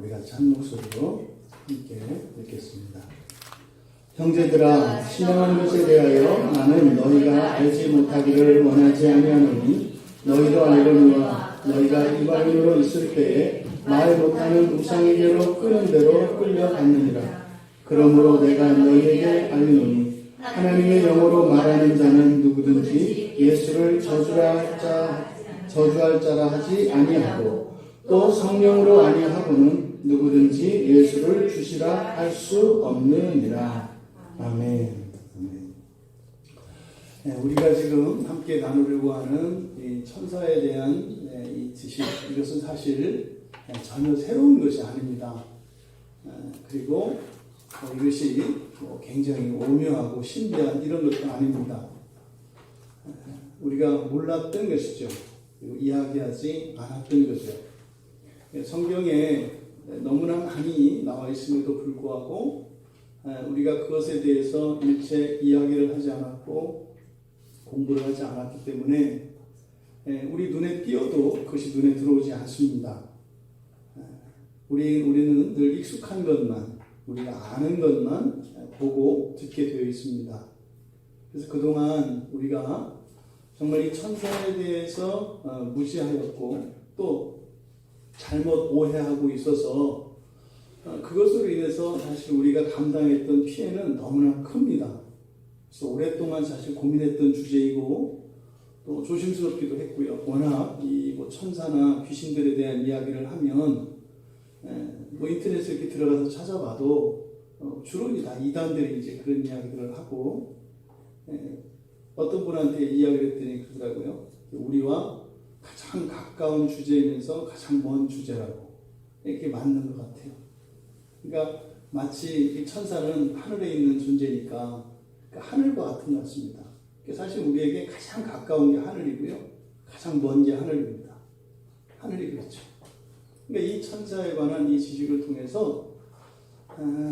우리 같이 한 목소리로 함께 읽겠습니다. 형제들아, 신령한 것에 대하여 나는 너희가 알지 못하기를 원하지 아니하노니 너희도 알거니와 너희가 이방인으로 있을 때에 말 못하는 우상에게로 끄는 대로 끌려갔느니라. 그러므로 내가 너희에게 알리노니 하나님의 영으로 말하는 자는 누구든지 예수를 저주할 자라 하지 아니하고 또 성령으로 아니하고는 누구든지 예수를 주시라 할 수 없느니라. 아멘. 우리가 지금 함께 나누려고 하는 이 천사에 대한 이 지식, 이것은 사실 전혀 새로운 것이 아닙니다. 그리고 이것이 굉장히 오묘하고 신비한 이런 것도 아닙니다. 우리가 몰랐던 것이죠. 그리고 이야기하지 않았던 거죠. 성경에 너무나 많이 나와 있음에도 불구하고 우리가 그것에 대해서 일체 이야기를 하지 않았고 공부를 하지 않았기 때문에 우리 눈에 띄어도 그것이 눈에 들어오지 않습니다. 우리는 늘 익숙한 것만, 우리가 아는 것만 보고 듣게 되어 있습니다. 그래서 그동안 우리가 정말 이 천사에 대해서 무시하였고 또 잘못 오해하고 있어서 그것으로 인해서 사실 우리가 감당했던 피해는 너무나 큽니다. 그래서 오랫동안 사실 고민했던 주제이고 또 조심스럽기도 했고요. 워낙 이 천사나 귀신들에 대한 이야기를 하면 인터넷에 이렇게 들어가서 찾아봐도 주로 다 이단들이 이제 그런 이야기들을 하고 어떤 분한테 이야기를 했더니 그러더라고요. 우리와 가장 가까운 주제이면서 가장 먼 주제라고. 이렇게 맞는 것 같아요. 그러니까 마치 이 천사는 하늘에 있는 존재니까 하늘과 같은 것 같습니다. 사실 우리에게 가장 가까운 게 하늘이고요. 가장 먼 게 하늘입니다. 하늘이 그렇죠. 그러니까 이 천사에 관한 이 지식을 통해서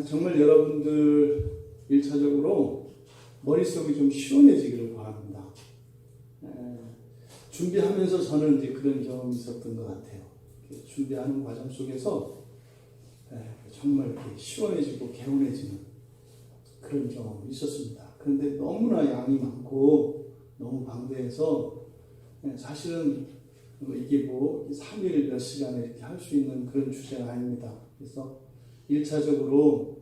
정말 여러분들 1차적으로 머릿속이 좀 시원해지기를 바랍니다. 준비하면서 저는 이제 그런 경험이 있었던 것 같아요. 준비하는 과정 속에서 정말 이렇게 시원해지고 개운해지는 그런 경험이 있었습니다. 그런데 너무나 양이 많고 너무 방대해서 사실은 이게 3일 몇 시간에 이렇게 할 수 있는 그런 주제가 아닙니다. 그래서 1차적으로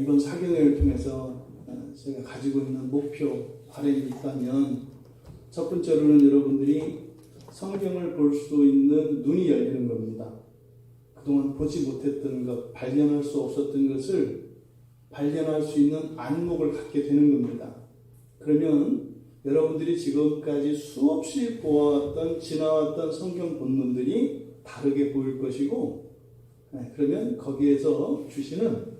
이번 사경회를 통해서 제가 가지고 있는 목표, 바람이 있다면 첫 번째로는 여러분들이 성경을 볼 수 있는 눈이 열리는 겁니다. 그동안 보지 못했던 것, 발견할 수 없었던 것을 발견할 수 있는 안목을 갖게 되는 겁니다. 그러면 여러분들이 지금까지 수없이 보아왔던, 지나왔던 성경 본문들이 다르게 보일 것이고, 그러면 거기에서 주시는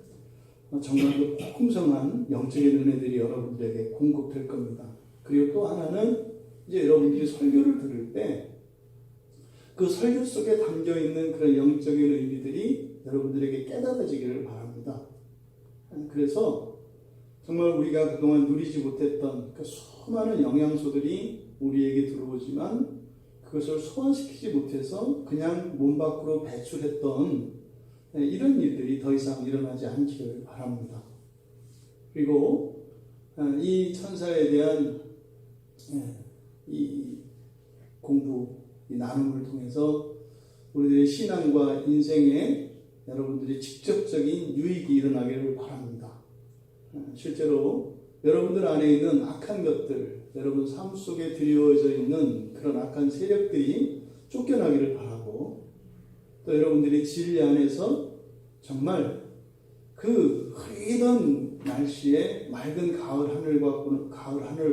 정말 풍성한 영적인 은혜들이 여러분들에게 공급될 겁니다. 그리고 또 하나는 이제 여러분들이 설교를 들을 때 그 설교 속에 담겨있는 그런 영적인 의미들이 여러분들에게 깨달아지기를 바랍니다. 그래서 정말 우리가 그동안 누리지 못했던 그 수많은 영양소들이 우리에게 들어오지만 그것을 소화시키지 못해서 그냥 몸 밖으로 배출했던 이런 일들이 더 이상 일어나지 않기를 바랍니다. 그리고 이 천사에 대한 이 공부, 이 나눔을 통해서 우리들의 신앙과 인생에 여러분들이 직접적인 유익이 일어나기를 바랍니다. 실제로 여러분들 안에 있는 악한 것들, 여러분 삶 속에 드리워져 있는 그런 악한 세력들이 쫓겨나기를 바라고, 또 여러분들이 진리 안에서 정말 그 흐리던 날씨에 맑은 가을 하늘을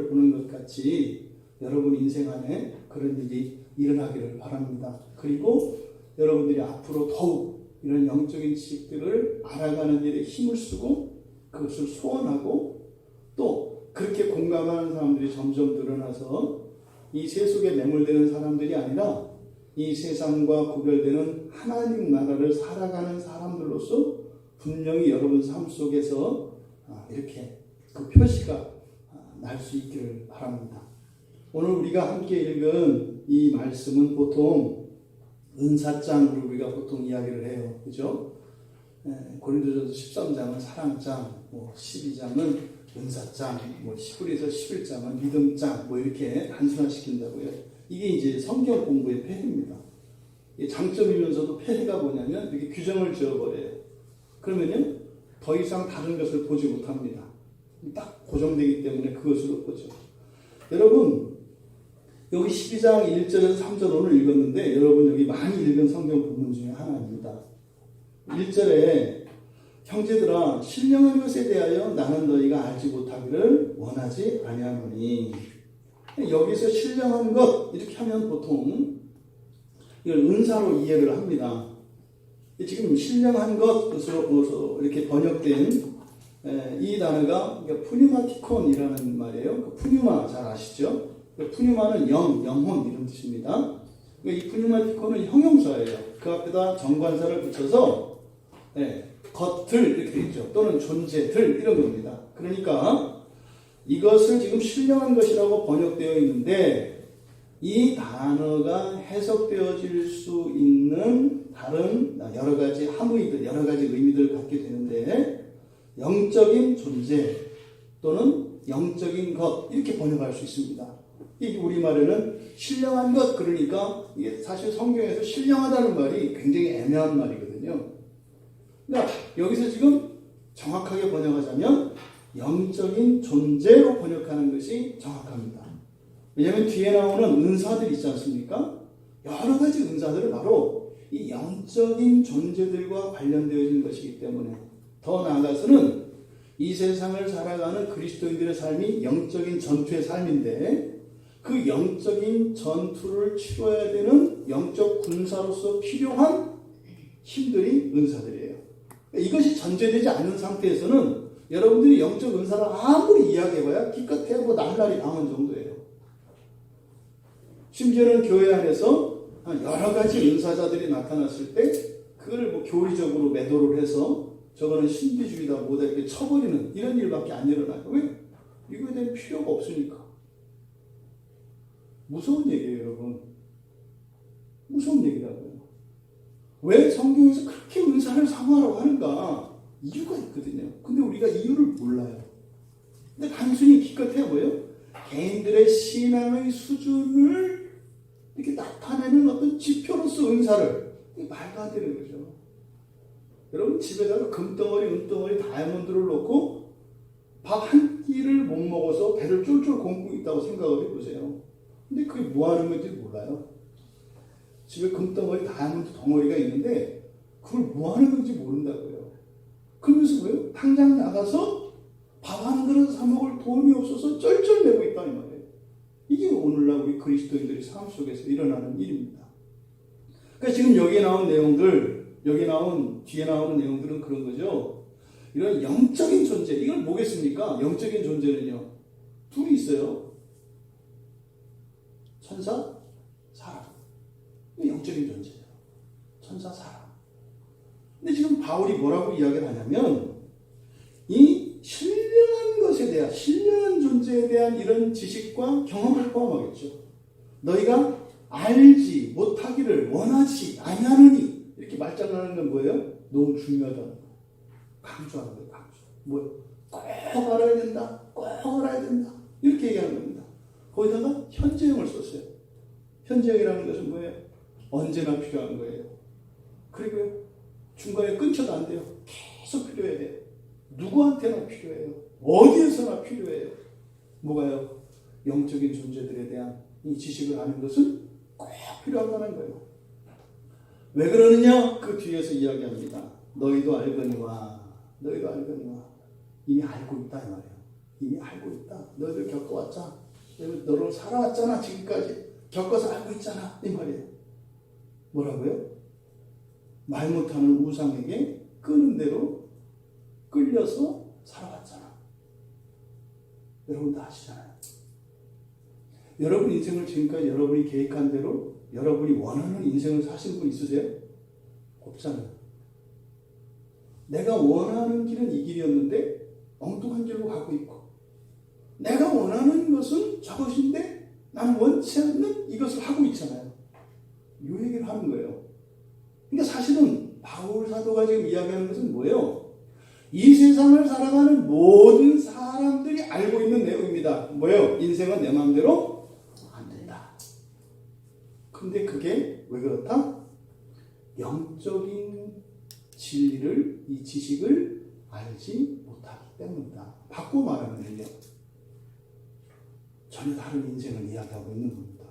보는 것 같이 여러분 인생 안에 그런 일이 일어나기를 바랍니다. 그리고 여러분들이 앞으로 더욱 이런 영적인 지식들을 알아가는 일에 힘을 쓰고 그것을 소원하고 또 그렇게 공감하는 사람들이 점점 늘어나서 이 세속에 매몰되는 사람들이 아니라 이 세상과 구별되는 하나님 나라를 살아가는 사람들로서 분명히 여러분 삶 속에서 이렇게 그 표시가 날 수 있기를 바랍니다. 오늘 우리가 함께 읽은 이 말씀은 보통 은사장으로 우리가 보통 이야기를 해요. 그죠? 고린도전서 13장은 사랑장, 12장은 은사장, 히브리서 11장은 믿음장, 이렇게 단순화시킨다고요. 이게 이제 성경 공부의 폐해입니다. 장점이면서도 폐해가 뭐냐면 이렇게 규정을 지어버려요. 그러면요, 더 이상 다른 것을 보지 못합니다. 딱 고정되기 때문에 그것으로 보죠. 여러분, 여기 12장 1절에서 3절 오늘 읽었는데, 여러분 여기 많이 읽은 성경 본문 중에 하나입니다. 1절에 형제들아 신령한 것에 대하여 나는 너희가 알지 못하기를 원하지 아니하노니. 여기서 신령한 것 이렇게 하면 보통 이걸 은사로 이해를 합니다. 지금 신령한 것으로 이렇게 번역된 이 단어가 푸뉴마티콘이라는 말이에요. 푸뉴마 잘 아시죠? 푸뉴마는 영혼 이런 뜻입니다. 이 푸뉴마티콘은 형용사예요. 그 앞에다 정관사를 붙여서 것들 이렇게 되어 있죠. 또는 존재들 이런 겁니다. 그러니까 이것을 지금 신령한 것이라고 번역되어 있는데 이 단어가 해석되어질 수 있는 다른 여러 가지 함의들, 여러 가지 의미들을 갖게 되는데 영적인 존재 또는 영적인 것 이렇게 번역할 수 있습니다. 이 우리말에는 신령한 것 그러니까 이게 사실 성경에서 신령하다는 말이 굉장히 애매한 말이거든요. 그러니까 여기서 지금 정확하게 번역하자면 영적인 존재로 번역하는 것이 정확합니다. 왜냐하면 뒤에 나오는 은사들 있지 않습니까? 여러 가지 은사들은 바로 이 영적인 존재들과 관련되어진 것이기 때문에 더 나아가서는 이 세상을 살아가는 그리스도인들의 삶이 영적인 전투의 삶인데 그 영적인 전투를 치러야 되는 영적 군사로서 필요한 힘들이 은사들이에요. 이것이 전제되지 않는 상태에서는 여러분들이 영적 은사를 아무리 이야기해봐야 기껏해야 날라리 망한 정도예요. 심지어는 교회 안에서 여러 가지 은사자들이 나타났을 때 그걸 교리적으로 매도를 해서 저거는 신비주의다 뭐다 이렇게 쳐버리는 이런 일밖에 안 일어나요. 왜? 이거에 대한 필요가 없으니까. 무서운 얘기예요, 여러분. 무서운 얘기라고요. 왜 성경에서 그렇게 은사를 사모하라고 하는가? 이유가 있거든요. 근데 우리가 이유를 몰라요. 근데 단순히 기껏해 보여요. 개인들의 신앙의 수준을 이렇게 나타내는 어떤 지표로서 은사를 말도 안 되는 거죠. 여러분 집에다가 금덩어리, 은덩어리, 다이아몬드를 놓고 밥 한 끼를 못 먹어서 배를 쫄쫄 굶고 있다고 생각을 해보세요. 근데 그게 뭐 하는 건지 몰라요. 집에 금덩어리, 다이아몬드 덩어리가 있는데 그걸 뭐 하는 건지 모른다고요. 그러면서 뭐예요? 당장 나가서 밥 한 그릇 사 먹을 돈이 없어서 쩔쩔매고 있다 이 말이에요. 이게 오늘날 우리 그리스도인들의 삶 속에서 일어나는 일입니다. 그러니까 지금 여기에 나온 내용들, 뒤에 나오는 내용들은 그런 거죠. 이런 영적인 존재, 이건 뭐겠습니까? 영적인 존재는요. 둘이 있어요. 천사, 사람. 이게 영적인 존재예요. 천사, 사람. 근데 지금 바울이 뭐라고 이야기를 하냐면 이 신령한 것에 대한, 신령한 존재에 대한 이런 지식과 경험을 포함하겠죠. 너희가 알지 못하기를 원하지 아니하느니 이렇게 말장난하는 건 뭐예요? 너무 중요하다는 거. 강조하는 거예요. 강조. 뭐예요? 꼭 알아야 된다. 꼭 알아야 된다. 이렇게 얘기하는 겁니다. 거기다가 현재형을 썼어요. 현재형이라는 것은 뭐예요? 언제나 필요한 거예요. 그리고요. 중간에 끊쳐도 안 돼요. 계속 필요해야 돼요. 누구한테나 필요해요. 어디에서나 필요해요. 뭐가요? 영적인 존재들에 대한 이 지식을 아는 것은 꼭 필요하다는 거예요. 왜 그러느냐? 그 뒤에서 이야기합니다. 너희도 알거니와 이미 알고 있다 이 말이에요. 이미 알고 있다. 너희들 겪어왔잖아. 너를 살아왔잖아. 지금까지 겪어서 알고 있잖아 이 말이에요. 뭐라고요? 말 못하는 우상에게 끄는 대로 끌려서 살아왔잖아. 여러분 다 아시잖아요. 여러분 인생을 지금까지 여러분이 계획한 대로 여러분이 원하는 인생을 사신 분 있으세요? 없잖아요. 내가 원하는 길은 이 길이었는데 엉뚱한 길로 가고 있고 내가 원하는 것은 저것인데 나는 원치 않는 이것을 하고 있잖아요. 이 얘기를 하는 거예요. 그러니까 사실은 바울 사도가 지금 이야기하는 것은 뭐예요? 이 세상을 살아가는 모든 사람들이 알고 있는 내용입니다. 뭐예요? 인생은 내 마음대로 안 된다. 근데 그게 왜 그렇다? 영적인 진리를, 이 지식을 알지 못하기 때문이다. 바꿔 말하면요, 전혀 다른 인생을 이야기하고 있는 겁니다.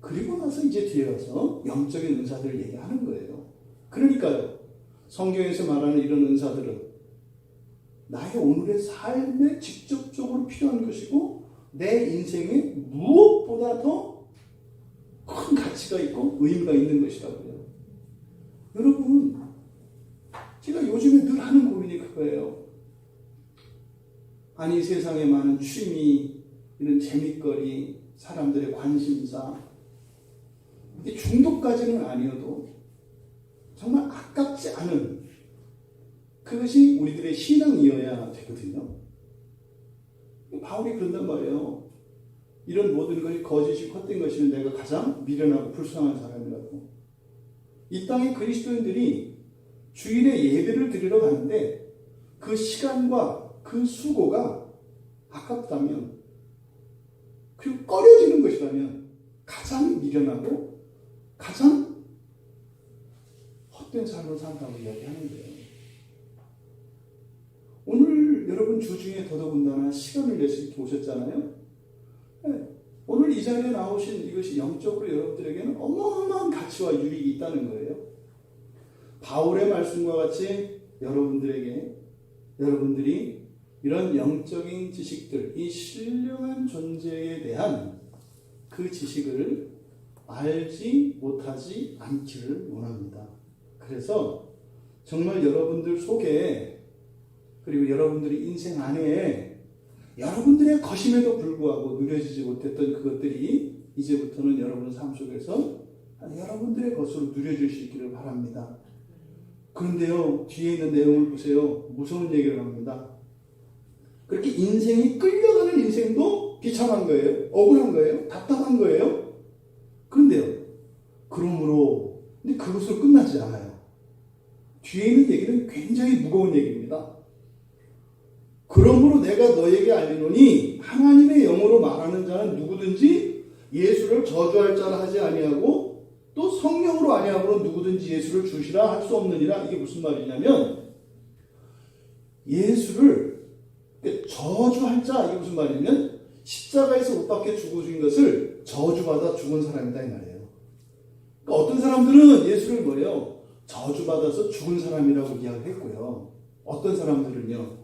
그리고 나서 이제 뒤에 가서 영적인 은사들을 얘기하는 거예요. 그러니까요, 성경에서 말하는 이런 은사들은 나의 오늘의 삶에 직접적으로 필요한 것이고 내 인생에 무엇보다 더 큰 가치가 있고 의미가 있는 것이라고요. 여러분, 제가 요즘에 늘 하는 고민이 그거예요. 아니, 세상에 많은 취미, 이런 재밌거리, 사람들의 관심사, 이게 중독까지는 아니어도 정말 아깝지 않은 그것이 우리들의 신앙이어야 되거든요. 바울이 그런단 말이에요. 이런 모든 것이 거짓이 헛된 것이면 내가 가장 미련하고 불쌍한 사람이라고. 이 땅의 그리스도인들이 주일에 예배를 드리러 가는데 그 시간과 그 수고가 아깝다면, 그리고 꺼려지는 것이라면 가장 미련하고 가장 헛된 삶을 산다고 이야기하는 거예요. 오늘 여러분 주중에 더더군다나 시간을 내서 이렇게 오셨잖아요. 네. 오늘 이 자리에 나오신 이것이 영적으로 여러분들에게는 어마어마한 가치와 유익이 있다는 거예요. 바울의 말씀과 같이 여러분들이 이런 영적인 지식들, 이 신령한 존재에 대한 그 지식을 알지 못하지 않기를 원합니다. 그래서 정말 여러분들 속에, 그리고 여러분들의 인생 안에 여러분들의 거심에도 불구하고 누려지지 못했던 그것들이 이제부터는 여러분 삶 속에서 여러분들의 것으로 누려질 수 있기를 바랍니다. 그런데요, 뒤에 있는 내용을 보세요. 무서운 얘기를 합니다. 그렇게 인생이 끌려가는 인생도 비참한 거예요. 억울한 거예요. 답답한 거예요. 그런데요, 그러므로, 근데 그것으로 끝나지 않아요. 뒤에 있는 얘기는 굉장히 무거운 얘기입니다. 그러므로 내가 너에게 알리노니 하나님의 영으로 말하는 자는 누구든지 예수를 저주할 자라 하지 아니하고 또 성령으로 아니하므로 누구든지 예수를 주시라 할 수 없느니라. 이게 무슨 말이냐면, 예수를 저주할 자, 이게 무슨 말이냐면 십자가에서 못 박혀 죽으신 것을 저주받아 죽은 사람이다 이 말이에요. 그러니까 어떤 사람들은 예수를 뭐예요? 저주받아서 죽은 사람이라고 이야기했고요. 어떤 사람들은요,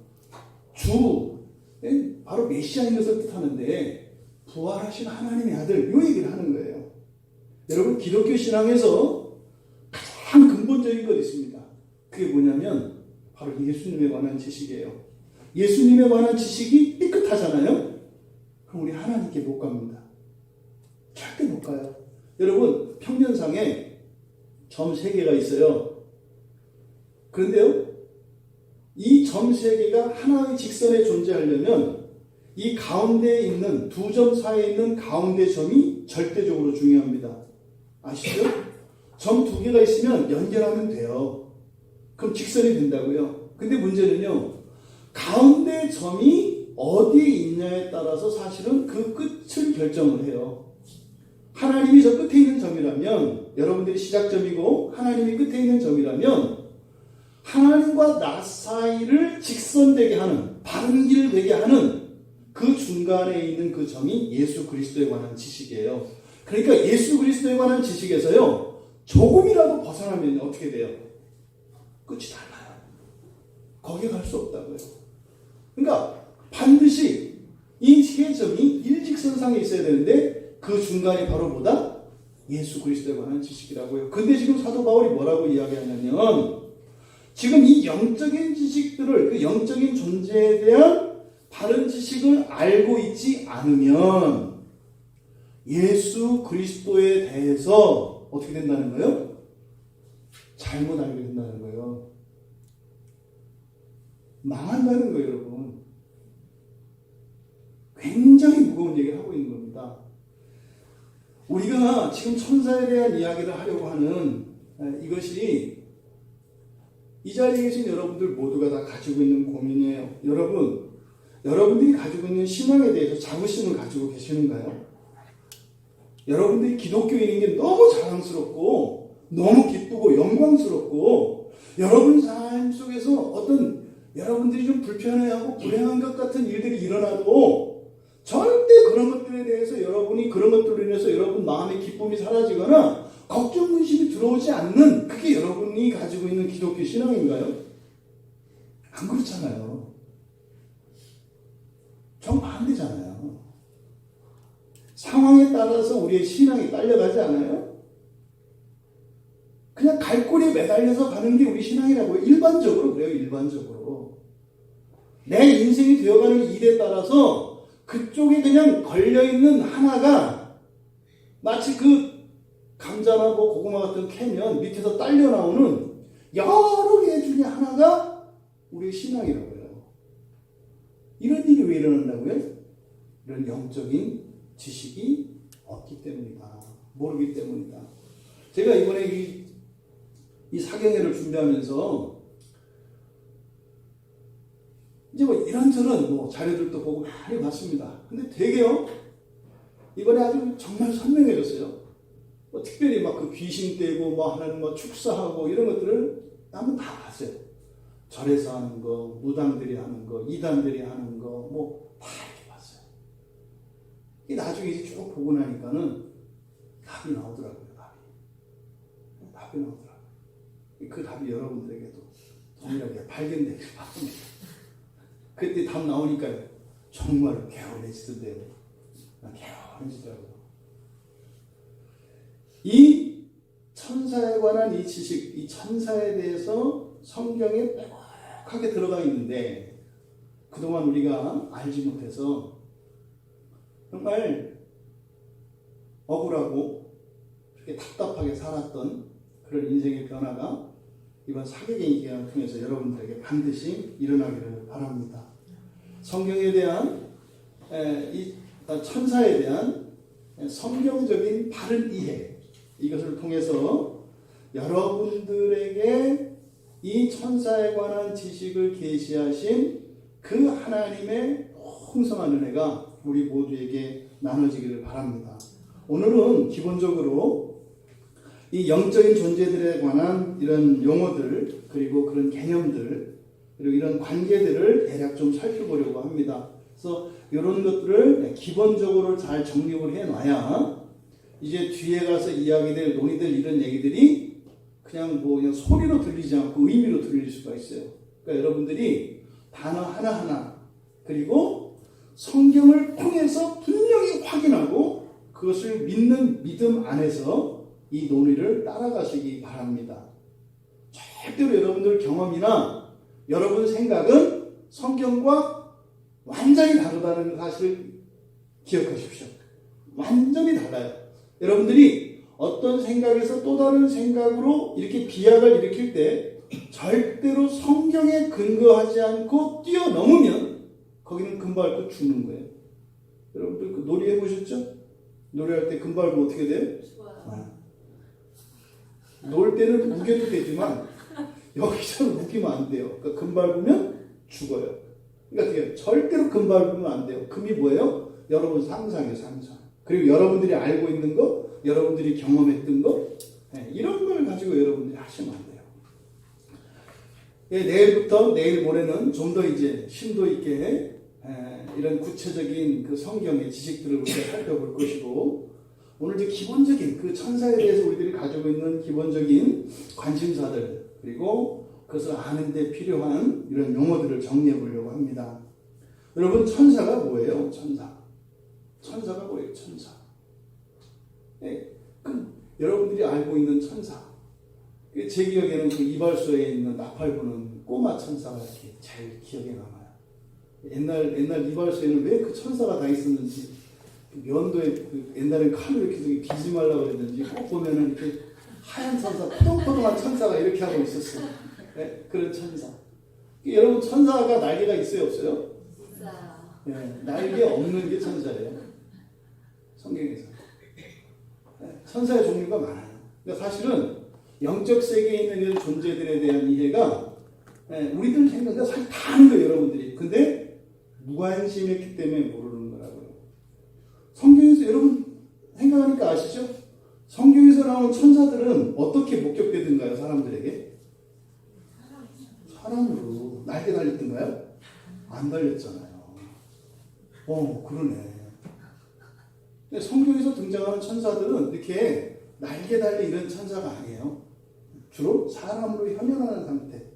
바로 메시아인 것을 뜻하는데 부활하신 하나님의 아들, 이 얘기를 하는 거예요. 여러분, 기독교 신앙에서 가장 근본적인 것이 있습니다. 그게 뭐냐면 바로 예수님에 관한 지식이에요. 예수님에 관한 지식이 삐끗하잖아요. 그럼 우리 하나님께 못 갑니다. 절대 못 가요. 여러분, 평면상에 점 3개가 있어요. 그런데요, 이 점 3개가 하나의 직선에 존재하려면 이 가운데에 있는 두 점 사이에 있는 가운데 점이 절대적으로 중요합니다. 아시죠? 점 2개가 있으면 연결하면 돼요. 그럼 직선이 된다고요. 근데 문제는요, 가운데 점이 어디에 있냐에 따라서 사실은 그 끝을 결정을 해요. 하나님이 저 끝에 있는 점이라면, 여러분들이 시작점이고 하나님이 끝에 있는 점이라면, 하나님과 나 사이를 직선되게 하는, 바른 길 되게 하는 그 중간에 있는 그 점이 예수 그리스도에 관한 지식이에요. 그러니까 예수 그리스도에 관한 지식에서요, 조금이라도 벗어나면 어떻게 돼요? 끝이 달라요. 거기에 갈 수 없다고요. 그러니까 반드시 이 세 점이 일직선상에 있어야 되는데 그 중간이 바로 뭐다? 예수 그리스도에 관한 지식이라고요. 근데 지금 사도 바울이 뭐라고 이야기하냐면, 지금 이 영적인 지식들을, 그 영적인 존재에 대한 바른 지식을 알고 있지 않으면 예수 그리스도에 대해서 어떻게 된다는 거예요? 잘못 알게 된다는 거예요. 망한다는 거예요, 여러분. 굉장히 무거운 얘기를 하고 있는 겁니다. 우리가 지금 천사에 대한 이야기를 하려고 하는 이것이 이 자리에 계신 여러분들 모두가 다 가지고 있는 고민이에요. 여러분들이 가지고 있는 신앙에 대해서 자부심을 가지고 계시는가요? 여러분들이 기독교인인 게 너무 자랑스럽고 너무 기쁘고 영광스럽고 여러분 삶 속에서 어떤 여러분들이 좀 불편해하고 불행한 것 같은 일들이 일어나도 절대 그런 것들에 대해서 여러분이 그런 것들로 인해서 여러분 마음의 기쁨이 사라지거나 걱정, 근심이 들어오지 않는 그게 여러분이 가지고 있는 기독교 신앙인가요? 안 그렇잖아요. 정반대잖아요. 상황에 따라서 우리의 신앙이 딸려가지 않아요? 그냥 갈고리에 매달려서 가는 게 우리 신앙이라고요. 일반적으로 그래요. 일반적으로. 내 인생이 되어가는 일에 따라서 그쪽에 그냥 걸려있는 하나가 마치 그 감자나 뭐 고구마 같은 캐면 밑에서 딸려 나오는 여러 개 중에 하나가 우리의 신앙이라고요. 이런 일이 왜 일어난다고요? 이런 영적인 지식이 없기 때문이다. 모르기 때문이다. 제가 이번에 이 사경회를 준비하면서 이제 뭐 이런저런 뭐 자료들도 보고 많이 봤습니다. 근데 되게요, 이번에 아주 정말 선명해졌어요. 뭐 특별히 막 그 귀신 떼고 뭐 하나님 뭐 축사하고 이런 것들을 한번 다 봤어요. 절에서 하는 거, 무당들이 하는 거, 이단들이 하는 거, 뭐 다 이렇게 봤어요. 이 나중에 이제 쭉 보고 나니까는 답이 나오더라고요. 답이 나오더라고요. 그 답이 여러분들에게도 동일하게 발견되길 바랍니다. 그때 답 나오니까요, 정말 개운해지던데요. 개운해지더라고요. 이 천사에 관한 이 지식, 이 천사에 대해서 성경에 빼곡하게 들어가 있는데 그동안 우리가 알지 못해서 정말 억울하고 그렇게 답답하게 살았던 그런 인생의 변화가 이번 사계개인 기간을 통해서 여러분들에게 반드시 일어나기를 바랍니다. 성경에 대한 이 천사에 대한 성경적인 바른 이해, 이것을 통해서 여러분들에게 이 천사에 관한 지식을 계시하신 그 하나님의 풍성한 은혜가 우리 모두에게 나눠지기를 바랍니다. 오늘은 기본적으로 이 영적인 존재들에 관한 이런 용어들, 그리고 그런 개념들, 그리고 이런 관계들을 대략 좀 살펴보려고 합니다. 그래서 이런 것들을 기본적으로 잘 정립을 해놔야 이제 뒤에 가서 이야기될, 논의될 이런 얘기들이 그냥 소리로 들리지 않고 의미로 들릴 수가 있어요. 그러니까 여러분들이 단어 하나하나, 그리고 성경을 통해서 분명히 확인하고 그것을 믿는 믿음 안에서 이 논의를 따라가시기 바랍니다. 절대로 여러분들 경험이나 여러분 생각은 성경과 완전히 다르다는 사실을 기억하십시오. 완전히 달라요. 여러분들이 어떤 생각에서 또 다른 생각으로 이렇게 비약을 일으킬 때 절대로 성경에 근거하지 않고 뛰어넘으면 거기는 금발 고 죽는 거예요. 여러분들 그 놀이 해보셨죠? 놀이할 때 금발 고 어떻게 돼요? 놀 때는 우겨도 되지만 여기서는 우기면 안 돼요. 그러니까 금 밟으면 죽어요. 그러니까 어떻게 절대로 금 밟으면 안 돼요. 금이 뭐예요? 여러분 상상이에요, 상상. 그리고 여러분들이 알고 있는 거, 여러분들이 경험했던 거, 이런 걸 가지고 여러분들이 하시면 안 돼요. 내일부터, 내일 모레는 좀 더 이제 심도 있게 이런 구체적인 그 성경의 지식들을 우리가 살펴볼 것이고, 오늘 이제 기본적인 그 천사에 대해서 우리들이 가지고 있는 기본적인 관심사들, 그리고 그것을 아는 데 필요한 이런 용어들을 정리해 보려고 합니다. 여러분, 천사가 뭐예요? 천사가 뭐예요? 천사. 여러분들이 알고 있는 천사. 제 기억에는 그 이발소에 있는 나팔부는 꼬마 천사가 이렇게 제일 기억에 남아요. 옛날 이발소에는 왜 그 천사가 다 있었는지, 면도에 옛날에 칼로 이렇게 비지 말라고 그랬는지 꼭 보면은 이렇게 하얀 천사, 포동포동한 천사가 이렇게 하고 있었어요. 그런 천사. 여러분, 천사가 날개가 있어요, 없어요? 있어요. 날개 없는 게 천사예요. 성경에서. 천사의 종류가 많아요. 그러니까 사실은 영적 세계에 있는 이런 존재들에 대한 이해가 우리들 생각보다 사실 다 아는 거예요, 여러분들이. 근데 무관심했기 때문에 모르는 거라고요. 성경에서 여러분 생각하니까 아시죠? 성경에서 나오는 천사들은 어떻게 목격되던가요, 사람들에게? 사람으로. 날개 달렸던가요? 안 달렸잖아요. 그러네. 성경에서 등장하는 천사들은 이렇게 날개 달린 이런 천사가 아니에요. 주로 사람으로 현현하는 상태.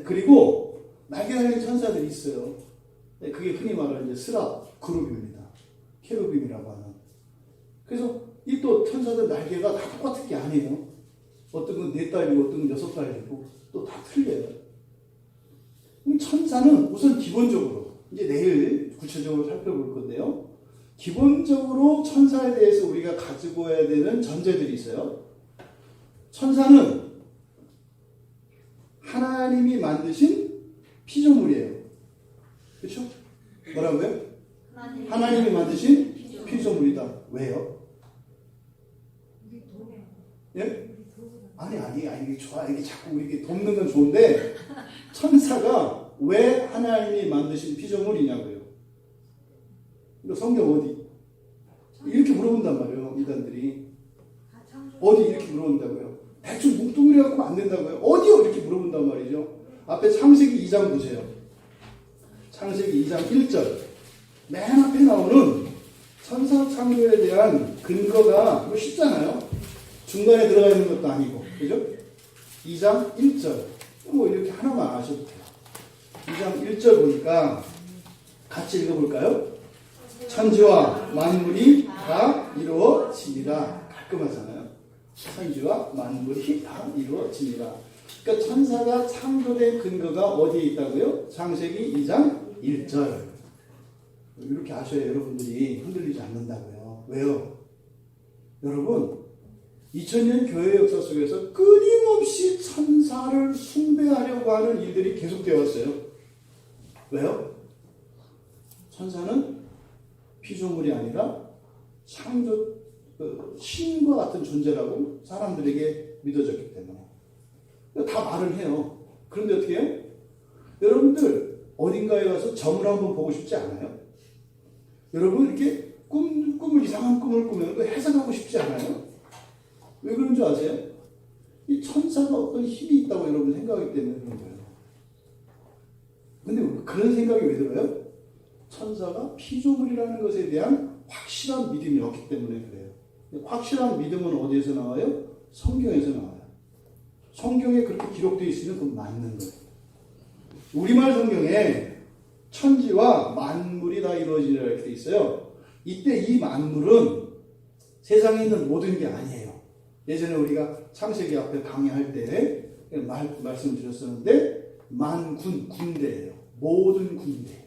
그리고 날개 달린 천사들이 있어요. 그게 흔히 말하는 이제 스랍 그룹입니다. 케루빔이라고 하는. 그래서 이 또 천사들 날개가 다 똑같은 게 아니에요. 어떤 건 4달리고 어떤 건 6달리고 또 다 틀려요. 천사는 우선 기본적으로 이제 내일 구체적으로 살펴볼 건데요. 기본적으로 천사에 대해서 우리가 가지고 와야 되는 전제들이 있어요. 천사는 하나님이 만드신 피조물이에요. 그렇죠? 뭐라고요? 하나님이 만드신 피조물이다. 왜요? 예? 아니, 이게 좋아. 이게 자꾸 우리 돕는 건 좋은데, 천사가 왜 하나님이 만드신 피조물이냐고요. 이거 성경 어디? 이렇게 물어본단 말이에요, 이단들이. 어디 이렇게 물어본다고요? 대충 뭉뚱그려 갖고 안 된다고요? 어디요? 이렇게 물어본단 말이죠. 앞에 창세기 2장 보세요. 창세기 2장 1절. 맨 앞에 나오는 천사 창조에 대한 근거가 뭐 쉽잖아요. 중간에 들어가 있는 것도 아니고, 그죠? 2장 1절. 뭐 이렇게 하나만 아셔도 돼요. 2장 1절 보니까 같이 읽어볼까요? 천지와 만물이 다 이루어지니라. 깔끔하잖아요. 천지와 만물이 다 이루어지니라. 그러니까 천사가 창조된 근거가 어디에 있다고요? 창세기 2장 1절. 이렇게 아셔야 여러분들이 흔들리지 않는다고요. 왜요? 여러분, 2000년 교회 역사 속에서 끊임없이 천사를 숭배하려고 하는 일들이 계속되어 왔어요. 왜요? 천사는 피조물이 아니라 창조 신과 같은 존재라고 사람들에게 믿어졌기 때문에 다 말을 해요. 그런데 어떻게 해요? 여러분들 어딘가에 가서 점을 한번 보고 싶지 않아요? 여러분 이렇게 꿈을 이상한 꿈을 꾸면 해석하고 싶지 않아요? 왜 그런 줄 아세요? 이 천사가 어떤 힘이 있다고 여러분 생각하기 때문에 그런 거예요. 근데 그런 생각이 왜 들어요? 천사가 피조물이라는 것에 대한 확실한 믿음이 없기 때문에 그래요. 확실한 믿음은 어디에서 나와요? 성경에서 나와요. 성경에 그렇게 기록되어 있으면 그건 맞는 거예요. 우리말 성경에 천지와 만물이 다 이루어지리라 이렇게 되어 있어요. 이때 이 만물은 세상에 있는 모든 게 아니에요. 예전에 우리가 창세기 앞에 강의할 때 말씀드렸었는데 만군, 군대예요. 모든 군대.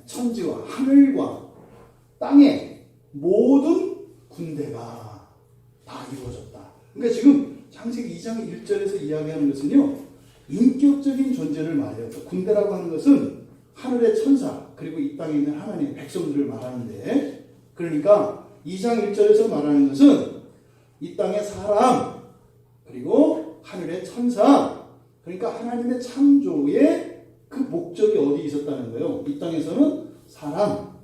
천지와 하늘과 땅의 모든 군대가 다 이루어졌다. 그러니까 지금 창세기 2장 1절에서 이야기하는 것은요, 인격적인 존재를 말해요. 군대라고 하는 것은 하늘의 천사, 그리고 이 땅에 있는 하나님의 백성들을 말하는데, 그러니까 2장 1절에서 말하는 것은 이 땅의 사람, 그리고 하늘의 천사, 그러니까 하나님의 창조의 그 목적이 어디 있었다는 거예요. 이 땅에서는 사람,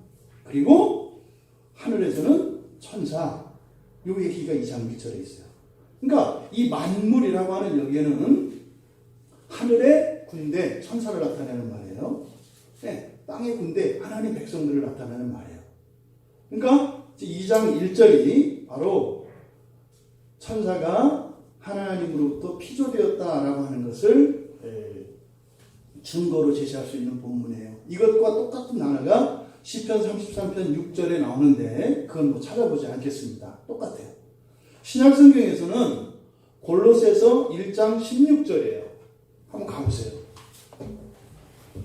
그리고 하늘에서는 천사. 요 얘기가 2장 1절에 있어요. 그러니까 이 만물이라고 하는 여기에는 하늘의 군대, 천사를 나타내는 말이에요. 네, 땅의 군대, 하나님 백성들을 나타내는 말이에요. 그러니까 2장 1절이 바로 천사가 하나님으로부터 피조되었다라고 하는 것을 증거로 제시할 수 있는 본문이에요. 이것과 똑같은 단어가 시편 33편 6절에 나오는데 그건 뭐 찾아보지 않겠습니다. 똑같아요. 신약 성경에서는 골로새서 1장 16절이에요. 한번 가보세요.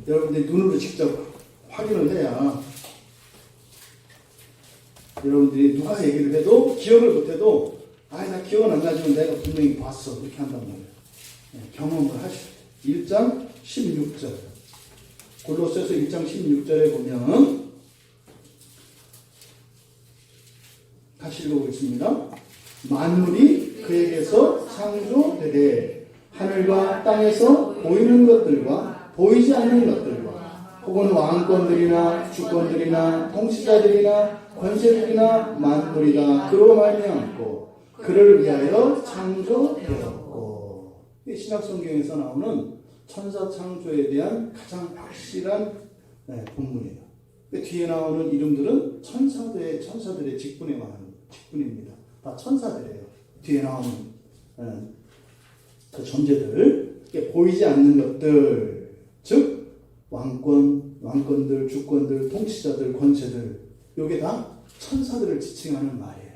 여러분들이 눈으로 직접 확인을 해야 여러분들이 누가 얘기를 해도 기억을 못해도 나 기억은 안 나지만 내가 분명히 봤어 이렇게 한단 말이에요. 경험을 하시죠. 1장 16절 골로새서 1장 16절에 보면 다시 읽어보겠습니다. 만물이 그에게서 창조되되 하늘과 땅에서 보이는 것들과 보이지 않는 것들과 혹은 왕권들이나 주권들이나 통치자들이나 권세들이나 만물이가 그로 말미암고 그를 위하여 창조되었고. 신약 성경에서 나오는 천사 창조에 대한 가장 확실한 본문이에요. 뒤에 나오는 이름들은 천사들의 직분입니다. 다 천사들이에요. 뒤에 나오는 그 존재들, 보이지 않는 것들, 즉 왕권들, 주권들, 통치자들, 권세들, 이게 다 천사들을 지칭하는 말이에요.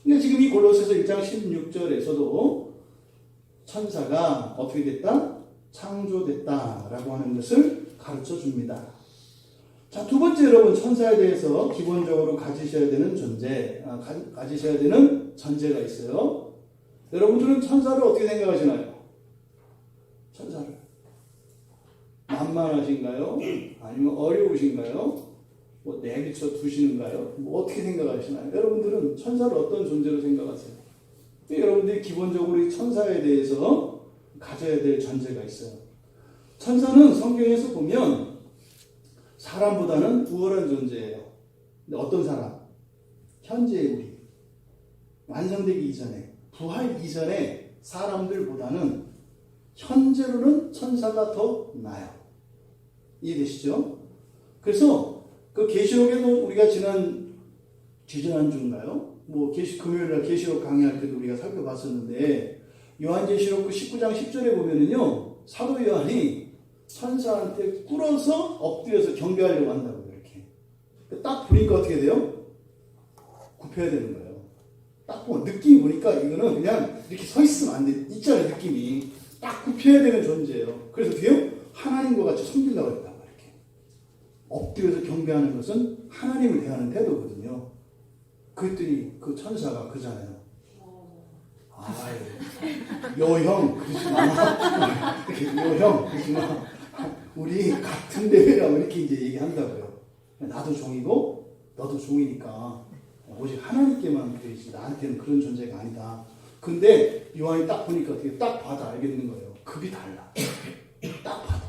근데 지금 이 골로새서 1장 16절에서도 천사가 어떻게 됐다? 창조됐다라고 하는 것을 가르쳐 줍니다. 자, 두 번째 여러분, 천사에 대해서 기본적으로 가지셔야 되는 가지셔야 되는 전제가 있어요. 여러분들은 천사를 어떻게 생각하시나요? 천사를 만만하신가요? 아니면 어려우신가요? 뭐 내비쳐 두시는가요? 뭐 어떻게 생각하시나요? 여러분들은 천사를 어떤 존재로 생각하세요? 여러분들이 기본적으로 이 천사에 대해서 가져야 될 전제가 있어요. 천사는 성경에서 보면 사람보다는 우월한 존재예요. 근데 어떤 사람? 현재의 우리. 완성되기 이전에, 부활 이전에 사람들보다는 현재로는 천사가 더 나아요. 이해되시죠? 그래서 그 계시록에도 우리가 지지난주인가요? 금요일날 계시록 강의할 때도 우리가 살펴봤었는데, 요한계시록 그 19장 10절에 보면은요, 사도 요한이 천사한테 꿇어서 엎드려서 경배하려고 한다고요, 이렇게. 딱 보니까 어떻게 돼요? 굽혀야 되는 거예요. 딱 보면, 느낌이 보니까 이거는 그냥 이렇게 서 있으면 안 돼. 있잖아요, 느낌이. 딱 굽혀야 되는 존재예요. 그래서 뒤에 하나님과 같이 섬기려고 했다고, 이렇게. 엎드려서 경배하는 것은 하나님을 대하는 태도거든요. 그랬더니 그 천사가 그잖아요. 요형, 그러지 마. 요형, 그러지 마. 우리 같은 대회라고 이렇게 이제 얘기한다고요. 나도 종이고, 너도 종이니까. 오직 하나님께만 그러지. 나한테는 그런 존재가 아니다. 근데 요한이 딱 보니까 어떻게 딱 봐도 알겠는 거예요. 급이 달라. 딱 봐도.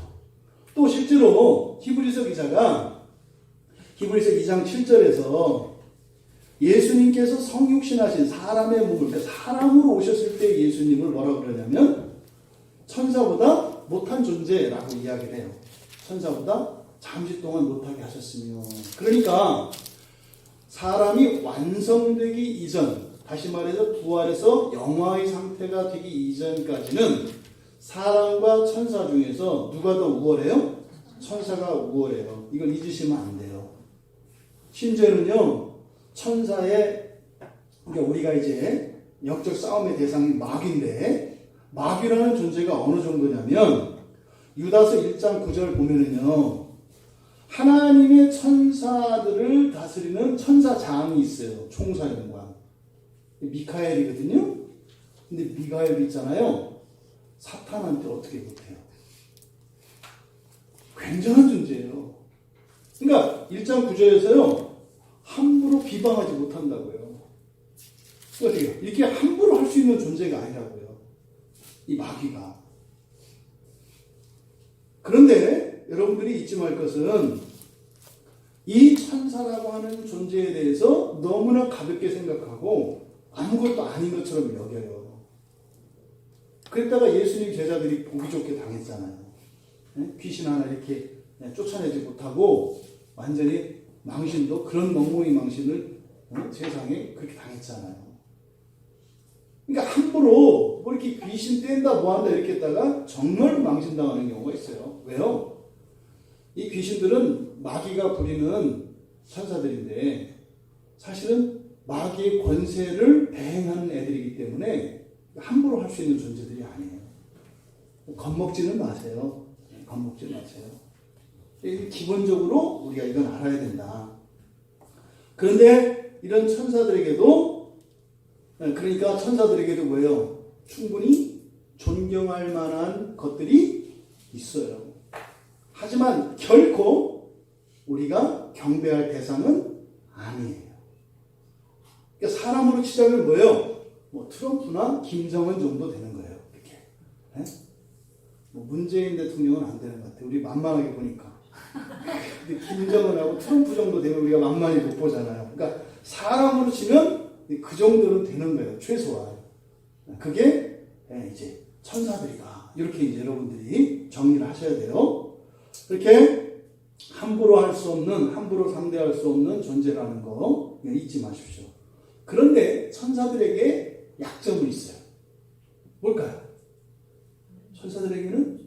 또 실제로 히브리서 기자가 히브리서 2장 7절에서 예수님께서 성육신하신 사람의 몸을, 그러니까 사람으로 오셨을 때 예수님을 뭐라고 그러냐면 천사보다 못한 존재라고 이야기를 해요. 천사보다 잠시 동안 못하게 하셨으며, 그러니까 사람이 완성되기 이전, 다시 말해서 부활해서 영화의 상태가 되기 이전까지는 사람과 천사 중에서 누가 더 우월해요? 천사가 우월해요. 이걸 잊으시면 안 돼요. 심지어는요, 천사의, 그러니까 우리가 이제 영적 싸움의 대상이 마귀인데, 마귀라는 존재가 어느 정도냐면, 유다서 1장 9절 보면은요, 하나님의 천사들을 다스리는 천사장이 있어요. 총사령관. 미카엘이거든요. 근데 미카엘 있잖아요. 사탄한테 어떻게 못해요? 굉장한 존재예요. 그러니까 1장 9절에서요, 함부로 비방하지 못한다고요. 어떻게요? 이렇게 함부로 할 수 있는 존재가 아니라고요. 이 마귀가. 그런데 여러분들이 잊지 말 것은 이 천사라고 하는 존재에 대해서 너무나 가볍게 생각하고 아무것도 아닌 것처럼 여겨요. 그랬다가 예수님 제자들이 보기 좋게 당했잖아요. 귀신 하나 이렇게 쫓아내지 못하고 완전히 망신도, 그런 멍멍이 망신을 세상에 그렇게 당했잖아요. 그러니까 함부로 뭐 이렇게 귀신 뗀다 뭐한다 이렇게 했다가 정말 망신당하는 경우가 있어요. 왜요? 이 귀신들은 마귀가 부리는 천사들인데 사실은 마귀의 권세를 대행하는 애들이기 때문에 함부로 할 수 있는 존재들이 아니에요. 겁먹지는 마세요. 겁먹지 마세요. 기본적으로 우리가 이건 알아야 된다. 그런데 이런 천사들에게도, 그러니까 천사들에게도 뭐예요? 충분히 존경할 만한 것들이 있어요. 하지만 결코 우리가 경배할 대상은 아니에요. 그러니까 사람으로 치자면 뭐예요? 뭐 트럼프나 김정은 정도 되는 거예요. 이렇게. 네? 뭐 문재인 대통령은 안 되는 것 같아요. 우리 만만하게 보니까. 근데 김정은하고 트럼프 정도 되면 우리가 만만히 못 보잖아요. 그러니까 사람으로 치면 그 정도는 되는 거예요. 최소한. 그게 이제 천사들이다. 이렇게 이제 여러분들이 정리를 하셔야 돼요. 이렇게 함부로 할 수 없는, 함부로 상대할 수 없는 존재라는 거 잊지 마십시오. 그런데 천사들에게 약점이 있어요. 뭘까요? 천사들에게는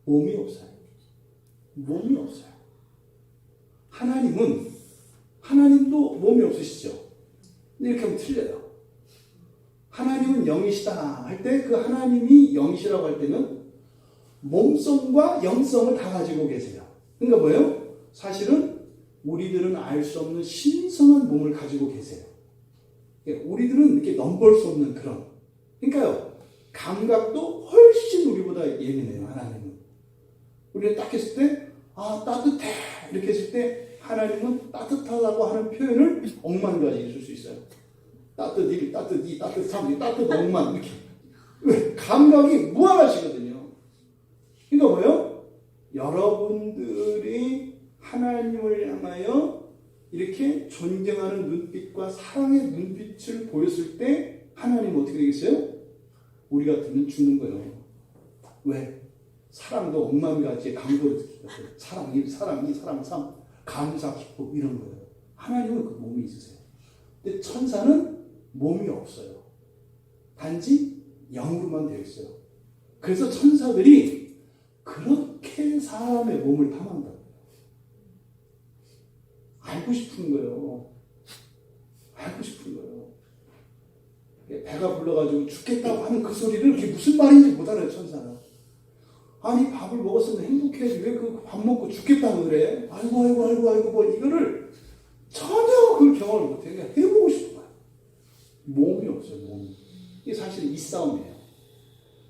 몸이 없어요. 몸이 없어요. 하나님도 몸이 없으시죠? 근데 이렇게 하면 틀려요. 하나님은 영이시다 할 때 그 하나님이 영이시라고 할 때는 몸성과 영성을 다 가지고 계세요. 그러니까 뭐예요? 사실은 우리들은 알 수 없는 신성한 몸을 가지고 계세요. 우리들은 이렇게 넘볼 수 없는 그런. 그러니까요, 감각도 훨씬 우리보다 예민해요, 하나님은. 우리가 딱 했을 때, 따뜻해. 이렇게 했을 때, 하나님은 따뜻하다고 하는 표현을 억만 가지 있을 수 있어요. 따뜻이, 따뜻함, 따뜻 억만. 이렇게. 왜? 감각이 무한하시거든요. 그러니까 뭐예요? 여러분들이 하나님을 향하여 이렇게 존경하는 눈빛과 사랑의 눈빛을 보였을 때 하나님은 어떻게 되겠어요? 우리 같으면 죽는 거예요. 왜? 사랑도 억만가지의 강도를 느끼거든요. 사랑, 감사, 기쁨 이런 거예요. 하나님은 그 몸이 있으세요. 근데 천사는 몸이 없어요. 단지 영으로만 되어 있어요. 그래서 천사들이 그렇게 사람의 몸을 탐한다. 알고 싶은 거예요. 알고 싶은 거예요. 배가 불러가지고 죽겠다고 하는 그 소리를 그게 무슨 말인지 못 알아요, 천사는. 아니, 밥을 먹었으면 행복해야지. 왜 그 밥 먹고 죽겠다고 그래? 아이고, 뭐, 이거를 전혀 그걸 경험을 못 해요. 그냥 해보고 싶은 거야. 몸이 없어요, 몸이. 이게 사실 이 싸움이에요.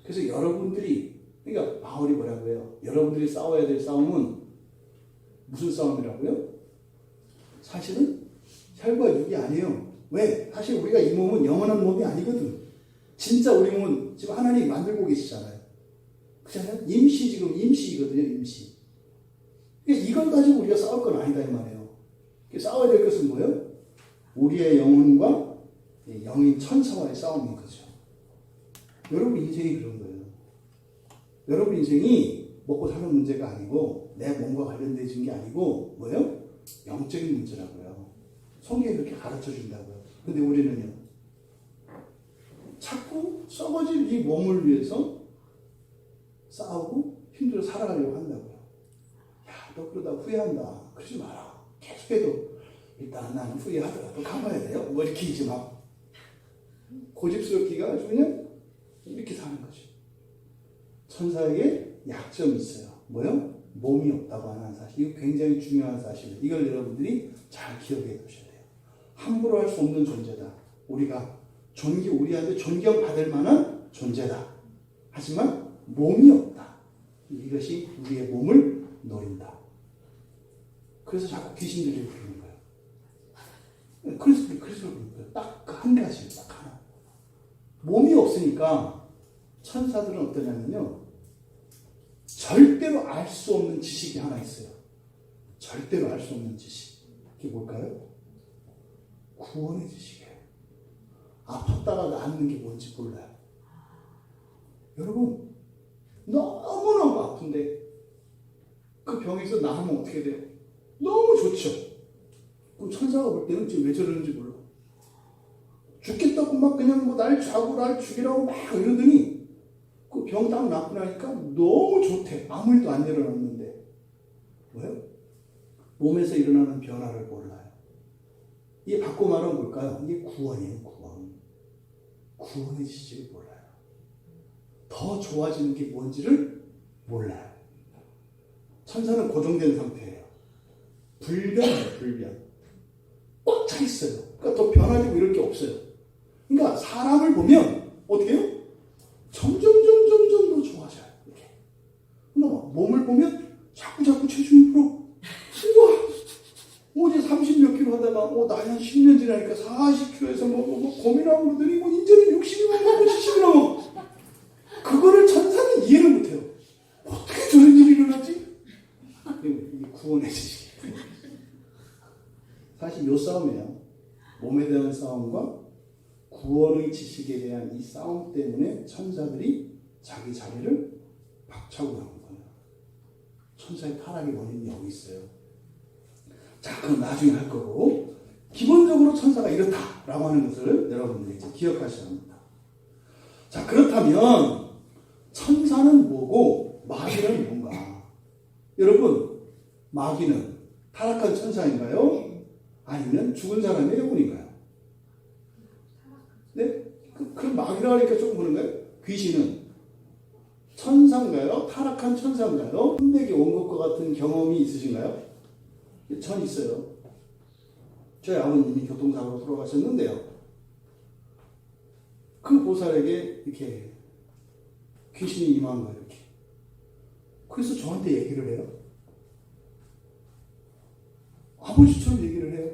그래서 여러분들이, 그러니까 바울이 뭐라고 해요? 여러분들이 싸워야 될 싸움은 무슨 싸움이라고요? 사실은 혈과 육이 아니에요. 왜? 사실 우리가 이 몸은 영원한 몸이 아니거든. 진짜 우리 몸은 지금 하나님이 만들고 계시잖아요. 그렇잖아요? 임시이거든요, 임시. 이걸 가지고 우리가 싸울 건 아니다, 이 말이에요. 싸워야 될 것은 뭐예요? 우리의 영혼과 영인 천사와의 싸움인 거죠. 여러분 인생이 그런 거예요. 여러분 인생이 먹고 사는 문제가 아니고 내 몸과 관련되어진 게 아니고 뭐예요? 영적인 문제라고요. 성경이 그렇게 가르쳐 준다고요. 근데 우리는요, 자꾸 썩어질 이 몸을 위해서 싸우고 힘들어 살아가려고 한다고요. 야, 너 그러다 후회한다. 그러지 마라. 계속해도 일단 나는 후회하더라도 가봐야 돼요. 뭐 이렇게 이제 막 고집스럽기가 아주 그냥 이렇게 사는 거죠. 천사에게 약점이 있어요. 뭐요? 몸이 없다고 하는 사실. 이거 굉장히 중요한 사실이에요. 이걸 여러분들이 잘 기억해 두셔야 돼요. 함부로 할 수 없는 존재다. 우리한테 존경받을 만한 존재다. 하지만 몸이 없다. 이것이 우리의 몸을 노린다. 그래서 자꾸 귀신들이 부르는 거예요. 그래서 부르는 거예요. 딱 그 한 가지예요. 딱 하나. 몸이 없으니까 천사들은 어떠냐면요, 절대로 알 수 없는 지식이 하나 있어요. 절대로 알 수 없는 지식. 그게 뭘까요? 구원의 지식이에요. 아팠다가 낫는 게 뭔지 몰라요. 여러분, 너무너무 아픈데 그 병에서 나으면 어떻게 돼요? 너무 좋죠. 그럼 천사가 볼 때는 지금 왜 저러는지 몰라. 죽겠다고 막 그냥 뭐 날 자고 날 죽이라고 막 이러더니 그 병 딱 낫고 나니까 너무 좋대. 아무 일도 안 일어났는데. 왜요? 몸에서 일어나는 변화를 몰라요. 이게 바꿔 말하면 뭘까요? 이게 구원이에요, 구원. 구원의 지식을 몰라요. 더 좋아지는 게 뭔지를 몰라요. 천사는 고정된 상태예요. 불변이에요, 불변. 꽉 차 있어요. 그러니까 더 변화되고 이럴 게 없어요. 그러니까 사람을 보면 어떻게 해요? 점점 더 좋아져요. 이렇게. 그러니까 몸을 보면 자꾸 체중이 불어. 우와! 어제 30몇 킬로 하다가 나이 한 10년 지나니까 40킬로에 기도해서 고민하고 그러더니 이제는 60이 넘고 70이 넘어. 그거를 천사는 이해를 못해요. 어떻게 저런 일이 일어나지? 이게 구원의 지식이에요. 사실 이 싸움이에요. 몸에 대한 싸움과 구원의 지식에 대한 이 싸움 때문에 천사들이 자기 자리를 박차고 나온 거예요. 천사의 타락의 원인이 여기 있어요. 자, 그럼 나중에 할 거고, 기본적으로 천사가 이렇다라고 하는 것을 여러분들이 이제 기억하셔야 합니다. 자, 그렇다면 천사는 뭐고 마귀는 뭔가? 여러분, 마귀는 타락한 천사인가요? 아니면 죽은 사람의 영혼인가요? 네? 그 마귀라고 하니까 조금 그런가요? 귀신은 천사인가요? 타락한 천사인가요? 흑맥이 온 것과 같은 경험이 있으신가요? 전 있어요. 저희 아버님이 교통사고로 돌아가셨는데요. 그 보살에게 이렇게 귀신이 임한 거예요. 이렇게. 그래서 저한테 얘기를 해요. 아버지처럼 얘기를 해요.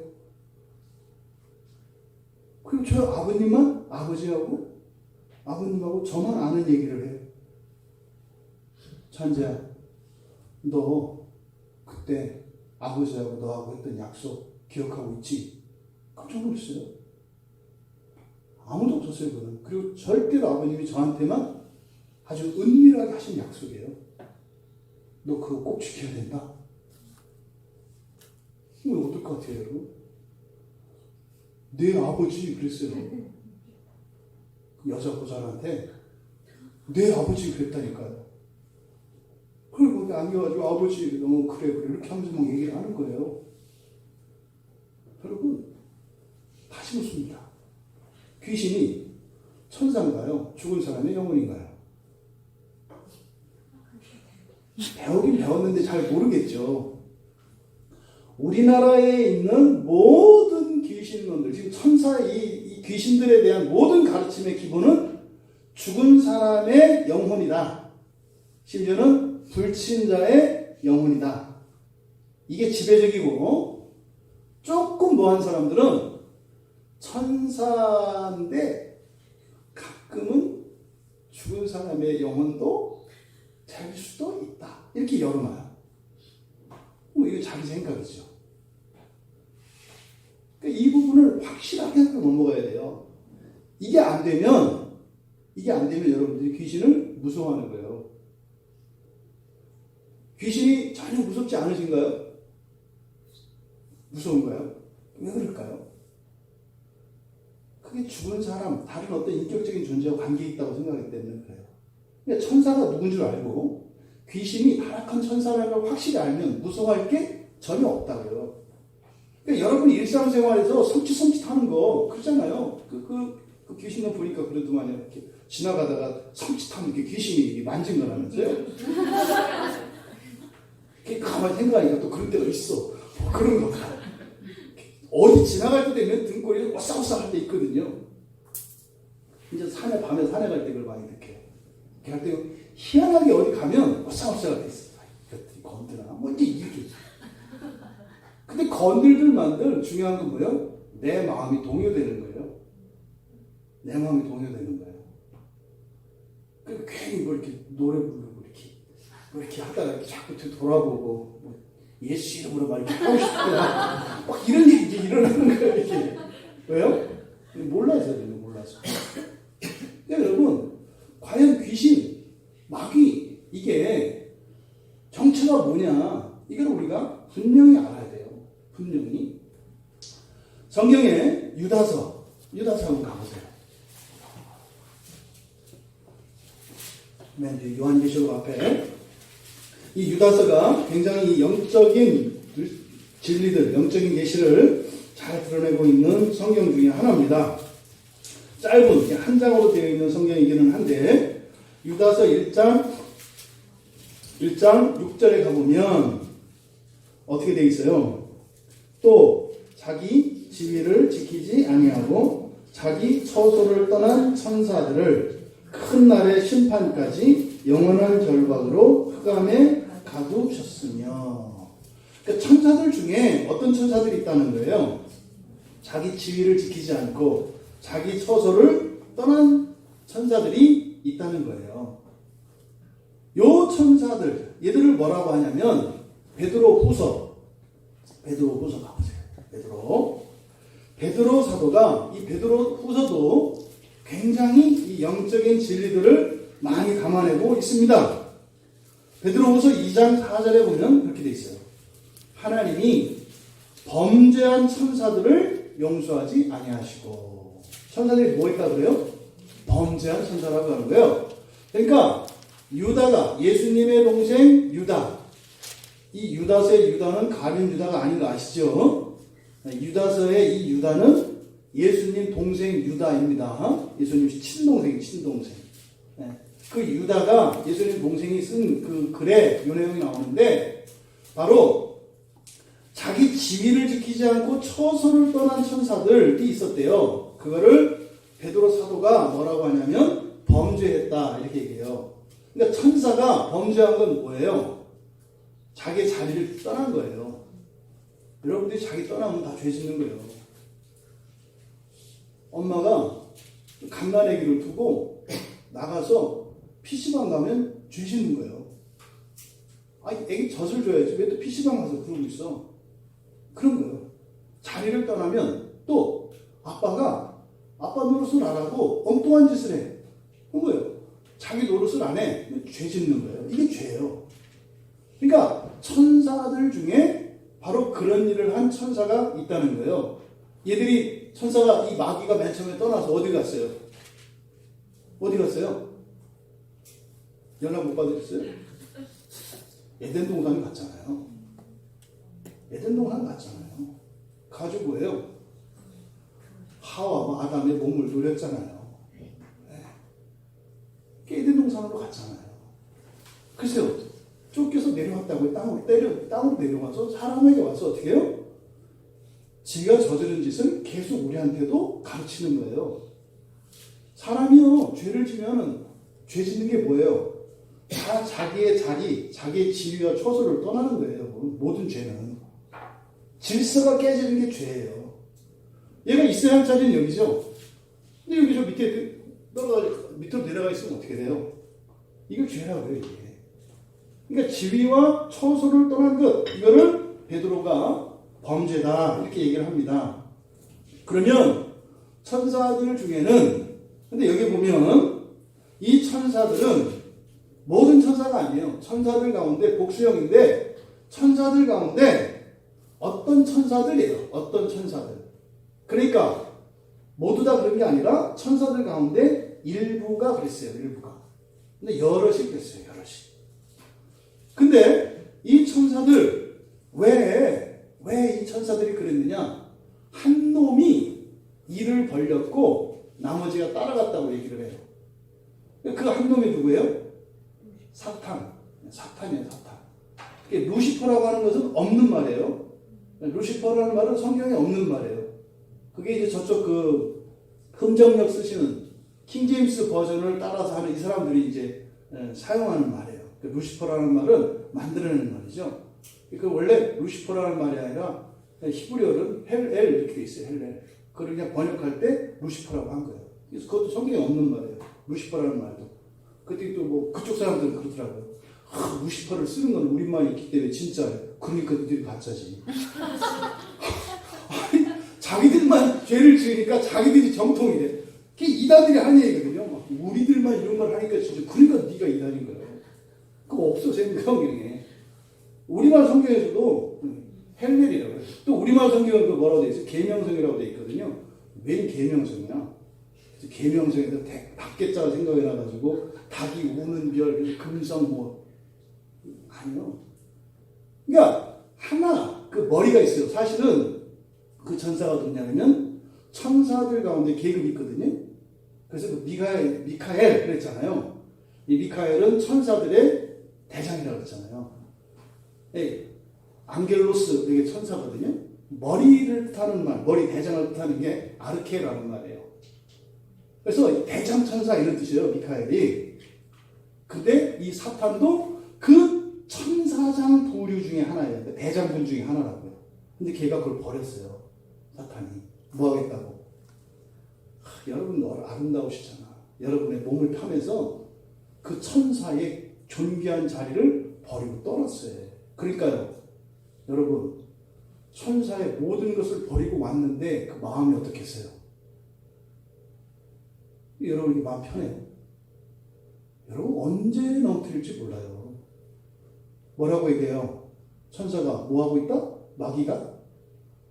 그리고 저 아버님만 아버님하고 저만 아는 얘기를 해요. 찬재야, 너 그때 아버지하고 너하고 했던 약속 기억하고 있지? 깜짝 놀랐어요. 아무도 없었어요, 그건. 그리고 절대로 아버님이 저한테만 아주 은밀하게 하신 약속이에요. 너 그거 꼭 지켜야 된다. 이거 어떨 것 같아요, 여러분? 내 아버지 그랬어요. 그 여자 보살한테 내 아버지 그랬다니까요. 그리고 거기 안겨가지고 아버지 너무 그래 이렇게 하면서 막 얘기를 하는 거예요. 여러분, 다시 묻습니다. 귀신이 천사인가요? 죽은 사람의 영혼인가요? 배우긴 배웠는데 잘 모르겠죠. 우리나라에 있는 모든 귀신론들, 지금 천사 이 귀신들에 대한 모든 가르침의 기본은 죽은 사람의 영혼이다. 심지어는 불친자의 영혼이다. 이게 지배적이고, 조금 뭐한 사람들은 천사인데 가끔은 죽은 사람의 영혼도 될 수도 있다. 이렇게 열어놔요. 이거 자기 생각이죠. 그러니까 이 부분을 확실하게 하고 넘어가야 돼요. 이게 안 되면 여러분들이 귀신을 무서워하는 거예요. 귀신이 전혀 무섭지 않으신가요? 무서운가요? 왜 그럴까요? 그게 죽은 사람, 다른 어떤 인격적인 존재와 관계가 있다고 생각하기 때문에 그래요. 그러니까 천사가 누군 줄 알고 귀신이 타락한 천사라고 확실히 알면 무서워할 게 전혀 없다고요. 그러니까 여러분이 일상생활에서 섬찟하는 거 그러잖아요. 그 귀신을 보니까 그래도 만약 이렇게 지나가다가 섬찟하면 이렇게 귀신이 만진 거라면서요. 가만히 생각하니까 또 그런 때가 있어. 그런 거 봐. 어디 지나갈 때 되면 등골이 오싹오싹 할 때 있거든요. 이제 밤에 산에 갈 때 그걸 많이 느껴요. 갈 때 희한하게 어디 가면 오싹오싹 할 때 있어. 이것들이 건드나 뭐 이제 이렇게. 근데 건들들만들 중요한 건 뭐예요? 내 마음이 동요되는 거예요. 내 마음이 동요되는 거예요. 그리고 괜히 뭐 이렇게 노래 부르고 이렇게 하다가 이렇게 자꾸 돌아보고 뭐 예수 이름으로 막 이렇게 하고 싶거나 막 이런 일이 이제 일어나는 거예요. 이렇게. 왜요? 몰라서 몰라서. 그러니까 여러분, 과연 귀신, 마귀 이게 정체가 뭐냐? 이걸 우리가 분명히 알아야 돼요. 분명히. 성경에 유다서 한번 가보세요. 맨 뒤 요한계시록 앞에 이 유다서가 굉장히 영적인 진리들, 영적인 계시를 잘 드러내고 있는 성경 중에 하나입니다. 짧은 한 장으로 되어 있는 성경이기는 한데 유다서 1장 6절에 가보면 어떻게 되어 있어요? 또 자기 지위를 지키지 아니하고 자기 처소를 떠난 천사들을 큰 날의 심판까지 영원한 결박으로 흑암에 가두셨으며. 그러니까 천사들 중에 어떤 천사들이 있다는 거예요? 자기 지위를 지키지 않고 자기 처소를 떠난 천사들이 있다는 거예요. 요 천사들, 얘들을 뭐라고 하냐면 베드로후서 가보세요. 베드로 사도가 이 베드로후서도 굉장히 이 영적인 진리들을 많이 담아내고 있습니다. 베드로후서 2장 4절에 보면 그렇게 돼 있어요. 하나님이 범죄한 천사들을 용서하지 아니하시고, 천사들이 뭐 있다 그래요? 범죄한 천사라고 하는 거예요. 그러니까 유다가, 예수님의 동생 유다, 이 유다서의 유다는 가룟 유다가 아닌 거 아시죠? 유다서의 이 유다는 예수님 동생 유다입니다. 예수님 친동생. 그 유다가 예수님 동생이 쓴 그 글에 이 내용이 나오는데, 바로 자기 지위를 지키지 않고 처소를 떠난 천사들이 있었대요. 그거를 베드로 사도가 뭐라고 하냐면 범죄했다 이렇게 얘기해요. 그러니까 천사가 범죄한 건 뭐예요? 자기 자리를 떠난 거예요. 여러분들이 자기 떠나면 다 죄 짓는 거예요. 엄마가 갓난아기를 두고 나가서 PC방 가면 죄 짓는 거예요. 아니, 애기 젖을 줘야지. 왜 또 PC방 가서 그러고 있어? 그런 거예요. 자리를 떠나면 또 아빠 노릇을 안 하고 엉뚱한 짓을 해. 그런 거예요. 자기 노릇을 안 해. 죄 짓는 거예요. 이게 죄예요. 그러니까 천사들 중에 바로 그런 일을 한 천사가 있다는 거예요. 얘들이 천사가 이 마귀가 맨 처음에 떠나서 어디 갔어요? 연락 못 받으셨어요? 에덴 동산 갔잖아요. 가지고 뭐예요? 하와와 아담의 몸을 노렸잖아요. 에덴 동산으로 갔잖아요. 글쎄요, 쫓겨서 내려왔다고요. 땅으로 내려와서 사람에게 와서 어떻게 해요? 지가 저지른 짓을 계속 우리한테도 가르치는 거예요. 사람이요, 죄를 지면은 죄 짓는 게 뭐예요? 다 자기의 자리, 자기의 지위와 처소를 떠나는 거예요. 모든 죄는. 질서가 깨지는 게 죄예요. 얘가 있어야 할 자리는 여기죠. 근데 여기 저 밑으로 내려가 있으면 어떻게 돼요? 이걸 죄라고요, 이게. 그러니까 지위와 처소를 떠난 것, 이거를 베드로가 범죄다 이렇게 얘기를 합니다. 그러면 천사들 중에는, 근데 여기 보면 이 천사들은 모든 천사가 아니에요. 천사들 가운데 복수형인데, 천사들 가운데 어떤 천사들이에요. 어떤 천사들. 그러니까 모두 다 그런 게 아니라 천사들 가운데 일부가 그랬어요. 근데 여럿이 그랬어요. 근데 이 천사들, 왜 이 천사들이 그랬느냐? 한 놈이 일을 벌렸고 나머지가 따라갔다고 얘기를 해요. 그 한 놈이 누구예요? 사탄이에요. 루시퍼라고 하는 것은 없는 말이에요. 루시퍼라는 말은 성경에 없는 말이에요. 그게 이제 저쪽 그 흠정력 쓰시는 킹제임스 버전을 따라서 하는 이 사람들이 이제 사용하는 말이에요. 루시퍼라는 말은 만들어내는 말이죠. 그 원래 루시퍼라는 말이 아니라 히브리어는 헬엘 이렇게 돼 있어요. 헬엘. 그걸 그냥 번역할 때 루시퍼라고 한 거예요. 그래서 그것도 성경에 없는 말이에요. 루시퍼라는 말도. 그때 또 뭐 그쪽 사람들은 그렇더라고요. 루시퍼를 쓰는 건 우리말이 있기 때문에 진짜예요. 그러니까 너희들이 가짜지. 자기들만 죄를 지으니까 자기들이 정통이래. 그게 이단들이 하는 얘기거든요. 우리들만 이런 걸 하니까 진짜 그러니까 네가 이단인 거예요. 그거 없어 성경에. 우리말 성경에서도 헬렐이라고 해요. 또 우리말 성경은 뭐라고 돼 있어요? 계명성이라고 돼 있거든요. 웬 계명성이야? 계명성에서 닭개자가 생각이 나가지고 닭이 우는 별, 금성 뭐 아니요. 그러니까 하나 그 머리가 있어요. 사실은 그 천사가 누구냐면 천사들 가운데 계급이 있거든요. 그래서 그 미카엘 그랬잖아요. 이 미카엘은 천사들의 대장이라고 했잖아요. 앙겔로스 이게 천사거든요. 머리를 뜻하는 말, 머리 대장을 뜻하는 게 아르케라는 말이에요. 그래서 대장 천사 이런 뜻이에요. 미카엘이. 근데 이 사탄도 그 천사장 부류 중에 하나예요. 대장군 중에 하나라고요. 근데 걔가 그걸 버렸어요. 사탄이. 뭐 하겠다고? 여러분 아름다우시잖아. 여러분의 몸을 파면서 그 천사의 존귀한 자리를 버리고 떠났어요. 그러니까요. 여러분 천사의 모든 것을 버리고 왔는데 그 마음이 어떻겠어요? 여러분이 마음 편해요. 여러분 언제 넘어뜨릴지 몰라요. 뭐라고 얘기해요? 천사가 뭐하고 있다? 마귀가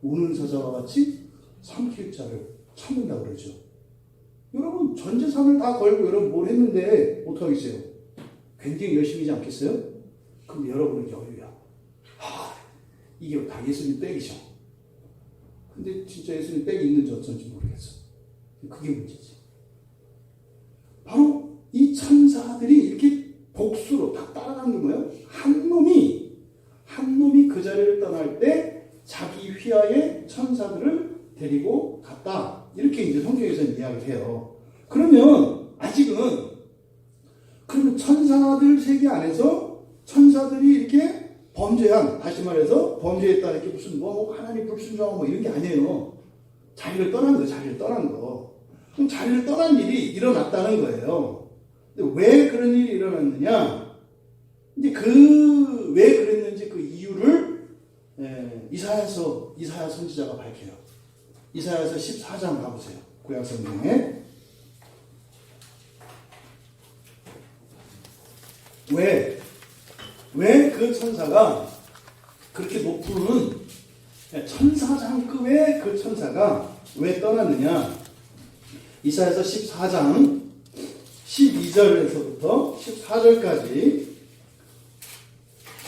우는 사자와 같이 삼킬 자를 참는다고 그러죠. 여러분 전 재산을 다 걸고 여러분 뭘 했는데 어떡하겠어요? 굉장히 열심히지 않겠어요? 근데 여러분은 여유야. 이게 다 예수님 빽이죠. 근데 진짜 예수님 빽이 있는지 어쩐지 모르겠어. 그게 문제지. 바로 이 천사들이 이렇게 복수로 다 따라간 게 뭐예요? 한 놈이 그 자리를 떠날 때 자기 휘하의 천사들을 데리고 갔다. 이렇게 이제 성경에서는 이야기를 해요. 그러면 그러면 천사들 세계 안에서 천사들이 이렇게 다시 말해서 범죄했다는 게 무슨 하나님 불순종하고 이런 게 아니에요. 자리를 떠난 거. 그럼 자리를 떠난 일이 일어났다는 거예요. 근데 왜 그런 일이 일어났느냐? 이제 왜 그랬는지 그 이유를 이사야 선지자가 밝혀요. 이사야서 14장 가보세요. 구약 성경에. 왜 그 천사가 그렇게 높은 천사장급의 그 천사가 왜 떠났느냐? 이사야서 14장 12절에서부터 14절까지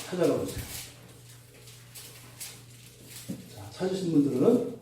찾아가 보세요. 자, 찾으신 분들은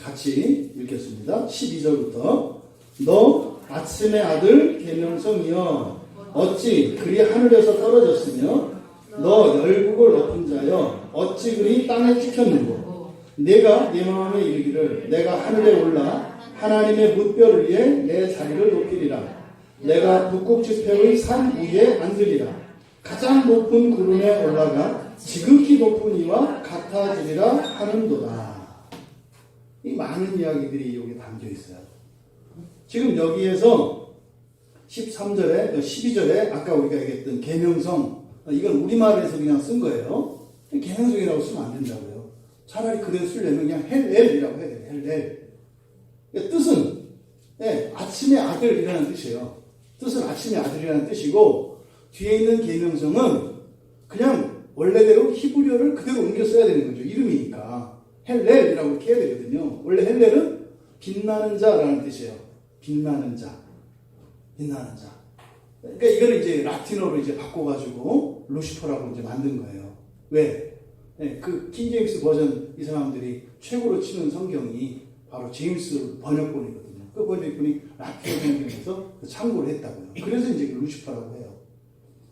같이 읽겠습니다. 12절부터 너 아침의 아들 계명성이여 어찌 그리 하늘에서 떨어졌으며 너 열국을 엎은 자여 어찌 그리 땅에 찍혔는고 내가 내 마음에 이르기를 내가 하늘에 올라 하나님의 뭇별 위에 내 자리를 높이리라 내가 북극 지폐의 산 위에 앉으리라 가장 높은 구름에 올라가 지극히 높은 이와 같아지리라 하는도다. 이 많은 이야기들이 여기 담겨 있어요. 지금 여기에서 13절에 12절에 아까 우리가 얘기했던 계명성, 이건 우리말에서 그냥 쓴 거예요. 계명성이라고 쓰면 안 된다고요. 차라리 그대로 쓰려면 그냥 헬엘이라고 해야 돼요. 헬엘. 뜻은 아침의 아들이라는 뜻이에요. 뜻은 아침의 아들이라는 뜻이고 뒤에 있는 계명성은 그냥 원래대로 히브리어를 그대로 옮겨 써야 되는 거죠. 이름이니까. 헬렐이라고 이렇게 해야 되거든요. 원래 헬렐은 빛나는 자라는 뜻이에요. 빛나는 자. 그러니까 이거를 이제 라틴어로 이제 바꿔가지고 루시퍼라고 이제 만든 거예요. 왜? 그 킹제임스 버전 이 사람들이 최고로 치는 성경이 바로 제임스 번역본이거든요. 그 번역본이 라틴어 성경에서 참고를 했다고요. 그래서 이제 루시퍼라고 해요.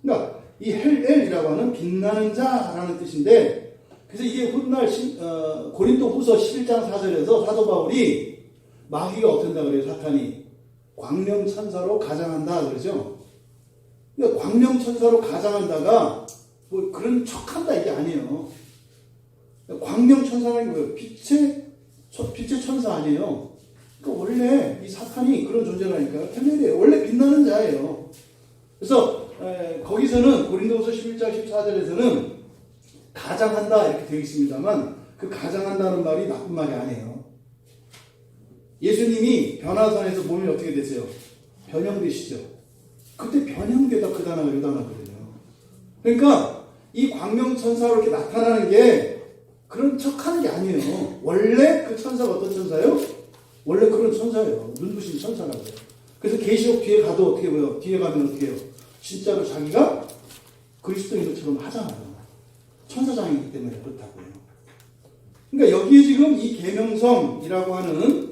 그러니까 이 헬엘이라고 하는 빛나는 자라는 뜻인데, 그래서 이게 훗날 고린도 후서 11장 4절에서 사도 바울이 마귀가 어떤다 그래요, 사탄이. 광명천사로 가장한다 그러죠. 그러니까 광명천사로 가장한다가 뭐 그런 척한다 이게 아니에요. 광명천사라는 게 뭐예요? 빛의 천사 아니에요. 그러니까 원래 이 사탄이 그런 존재라니까요. 헬렐이에요. 원래 빛나는 자예요. 그래서 거기서는 고린도후서 11장 14절에서는 가장한다 이렇게 되어 있습니다만 그 가장한다는 말이 나쁜 말이 아니에요. 예수님이 변화산에서 몸이 어떻게 되세요? 변형되시죠. 그때 변형되다 그 단어가 이 단어거든요. 그러니까 이 광명천사로 이렇게 나타나는 게 그런 척하는 게 아니에요. 원래 그 천사가 어떤 천사예요? 원래 그런 천사예요. 눈부신 천사라고요. 그래서 계시록 뒤에 가도 어떻게 보여? 뒤에 가면 어떻게 해요? 진짜로 자기가 그리스도인 것처럼 하잖아요. 천사장이기 때문에 그렇다고요. 그러니까 여기에 지금 이 계명성이라고 하는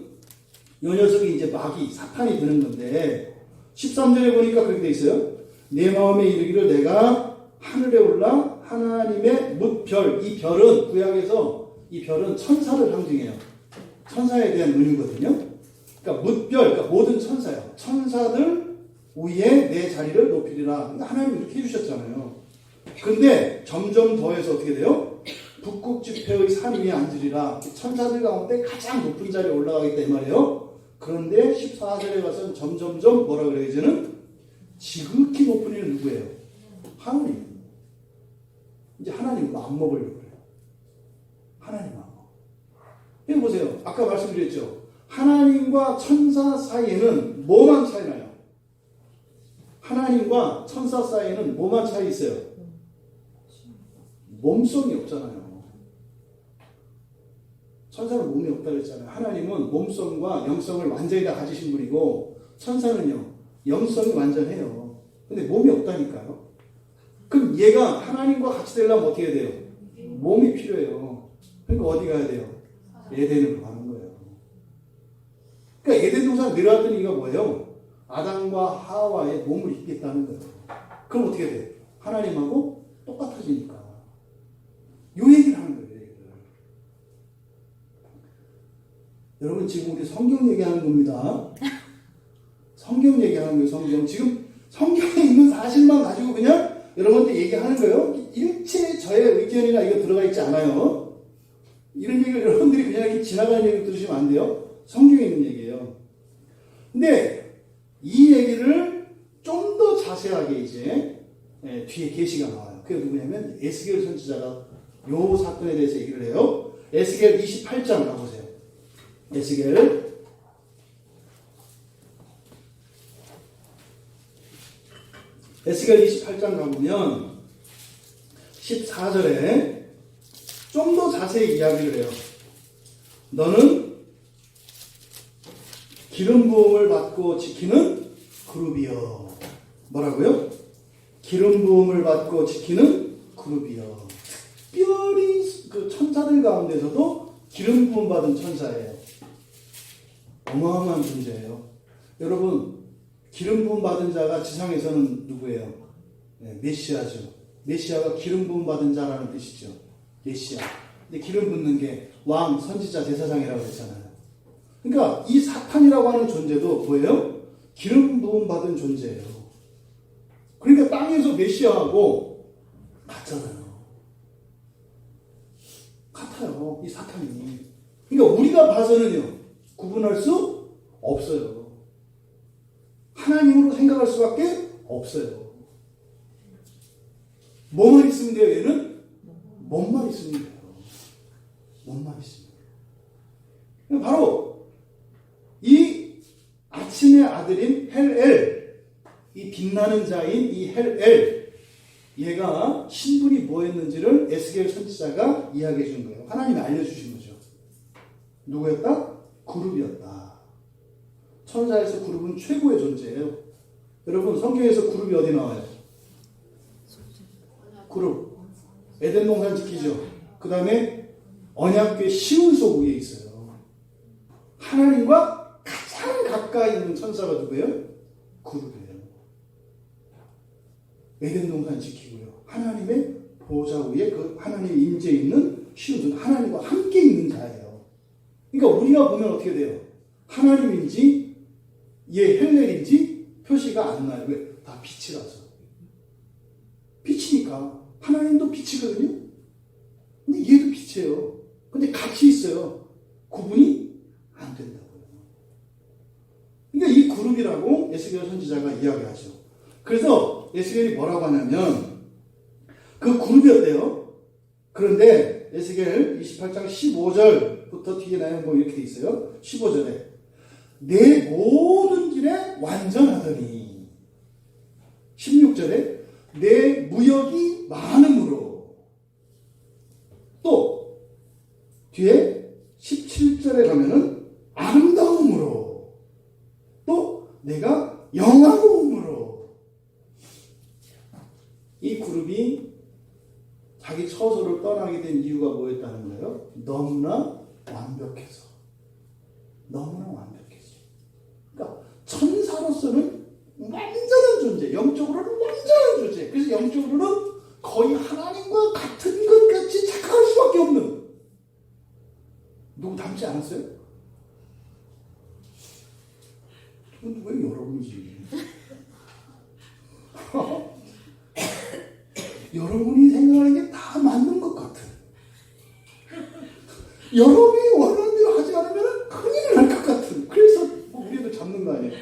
이 녀석이 이제 마귀, 사탄이 되는 건데 13절에 보니까 그렇게 돼 있어요. 내 마음에 이르기를 내가 하늘에 올라 하나님의 뭇별, 이 별은 구약에서 이 별은 천사를 상징해요. 천사에 대한 의미거든요. 그러니까 뭇별, 그러니까 모든 천사요. 천사들 위에 내 자리를 높이리라. 하나님이 이렇게 해주셨잖아요. 근데 점점 더해서 어떻게 돼요? 북극지폐의 산 위에 앉으리라. 천사들 가운데 가장 높은 자리에 올라가겠다 이 말이에요. 그런데 14절에 가서는 점점점 뭐라 그래요? 이제는 지극히 높은 이는 누구예요? 하나님. 이제 하나님 안 먹으려고 그래요. 하나님 안 먹어. 여기 보세요. 아까 말씀드렸죠. 하나님과 천사 사이에는 뭐만 차이 나요? 하나님과 천사 사이에는 뭐만 차이 있어요? 몸성이 없잖아요. 천사는 몸이 없다고 했잖아요. 하나님은 몸성과 영성을 완전히 다 가지신 분이고 천사는요. 영성이 완전해요. 근데 몸이 없다니까요. 그럼 얘가 하나님과 같이 되려면 어떻게 해야 돼요? 몸이 필요해요. 그러니까 어디 가야 돼요? 에덴으로 가는 거예요. 그러니까 에덴 동산 내려왔던 이유가 뭐예요? 아담과 하와의 몸을 입겠다는 거예요. 그럼 어떻게 돼요? 하나님하고 똑같아지니까. 요 얘기를 하는 거예요. 여러분 지금 우리 성경 얘기하는 겁니다. 성경 얘기하는 거예요. 성경. 지금 성경에 있는 사실만 가지고 그냥 여러분한테 얘기하는 거예요. 일체 저의 의견이나 이거 들어가 있지 않아요. 이런 얘기를 여러분들이 그냥 이렇게 지나가는 얘기를 들으시면 안 돼요. 성경에 있는 얘기예요. 근데 이 얘기를 좀 더 자세하게 이제 뒤에 계시가 나와요. 그게 누구냐면 에스겔 선지자가 요 사건에 대해서 얘기를 해요. 에스겔 28장 가보세요. 에스겔 28장 가보면 14절에 좀 더 자세히 이야기를 해요. 너는 기름 부음을 받고 지키는 그룹이여. 뭐라고요? 기름 부음을 받고 지키는 그룹이여. 특별히 그 천사들 가운데서도 기름 부음 받은 천사예요. 어마어마한 존재예요. 여러분 기름 부음 받은 자가 지상에서는 누구예요? 네, 메시아죠. 메시아가 기름 부음 받은 자라는 뜻이죠. 메시아. 근데 기름 붓는 게 왕, 선지자, 제사장이라고 했잖아요. 그러니까 이 사탄이라고 하는 존재도 뭐예요? 기름 부음 받은 존재예요. 그러니까 땅에서 메시아하고 같잖아요. 같아요. 이 사탄이. 그러니까 우리가 봐서는요. 구분할 수 없어요. 하나님으로 생각할 수밖에 없어요. 뭐만 있으면 돼요? 얘는 몸만 있으면 돼요. 몸만 있으면 돼요. 바로 이 아침의 아들인 헬엘, 이 빛나는 자인 이 헬엘, 얘가 신분이 뭐였는지를 에스겔 선지자가 이야기해 준 거예요. 하나님이 알려주신 거죠. 누구였다? 그룹이었다. 천사에서 그룹은 최고의 존재예요. 여러분 성경에서 그룹이 어디 나와요? 그룹. 에덴 동산 지키죠. 그 다음에 언약궤 시운소 위에 있어요. 하나님과 가장 가까이 있는 천사가 누구예요? 그룹이에요. 에덴 동산 지키고요. 하나님의 보좌 위에 그 하나님의 임재 있는 시운소, 하나님과 함께 있는 자예요. 그러니까 우리가 보면 어떻게 돼요? 하나님인지 얘 헬렐인지 표시가 안 나요. 왜? 다 빛이라서. 빛이니까. 하나님도 빛이거든요. 근데 얘도 빛이에요. 근데 같이 있어요. 구분이 안 된다고요. 그러니까 이 그룹이라고 에스겔 선지자가 이야기하죠. 그래서 에스겔이 뭐라고 하냐면 그 그룹이었대요. 그런데 에스겔 28장 15절부터 뒤에 나면 뭐 이렇게 돼 있어요. 15절에 내 모든 길에 완전하더니 16절에 내 무역이 많음으로 또 뒤에 17절에 가면은 아름다움으로 또 내가 영화로움으로 이 그룹이 자기 처소를 떠나게 된 이유가 뭐였다는 거예요? 너무나 완벽해서. 너무나 완벽해서. 그러니까 천사로서는 완전한 존재, 영적으로는 완전한 존재. 그래서 영적으로는 거의 하나님과 같은 것 같이 착각할 수밖에 없는. 누구 닮지 않았어요? 왜 여러분이지? 여러분이 생각하는 게 다 맞는 것 같은. 여러분이 원하는 대로 하지 않으면 큰일 날 것 같은. 그래서 뭐 우리도 잡는 거 아니에요.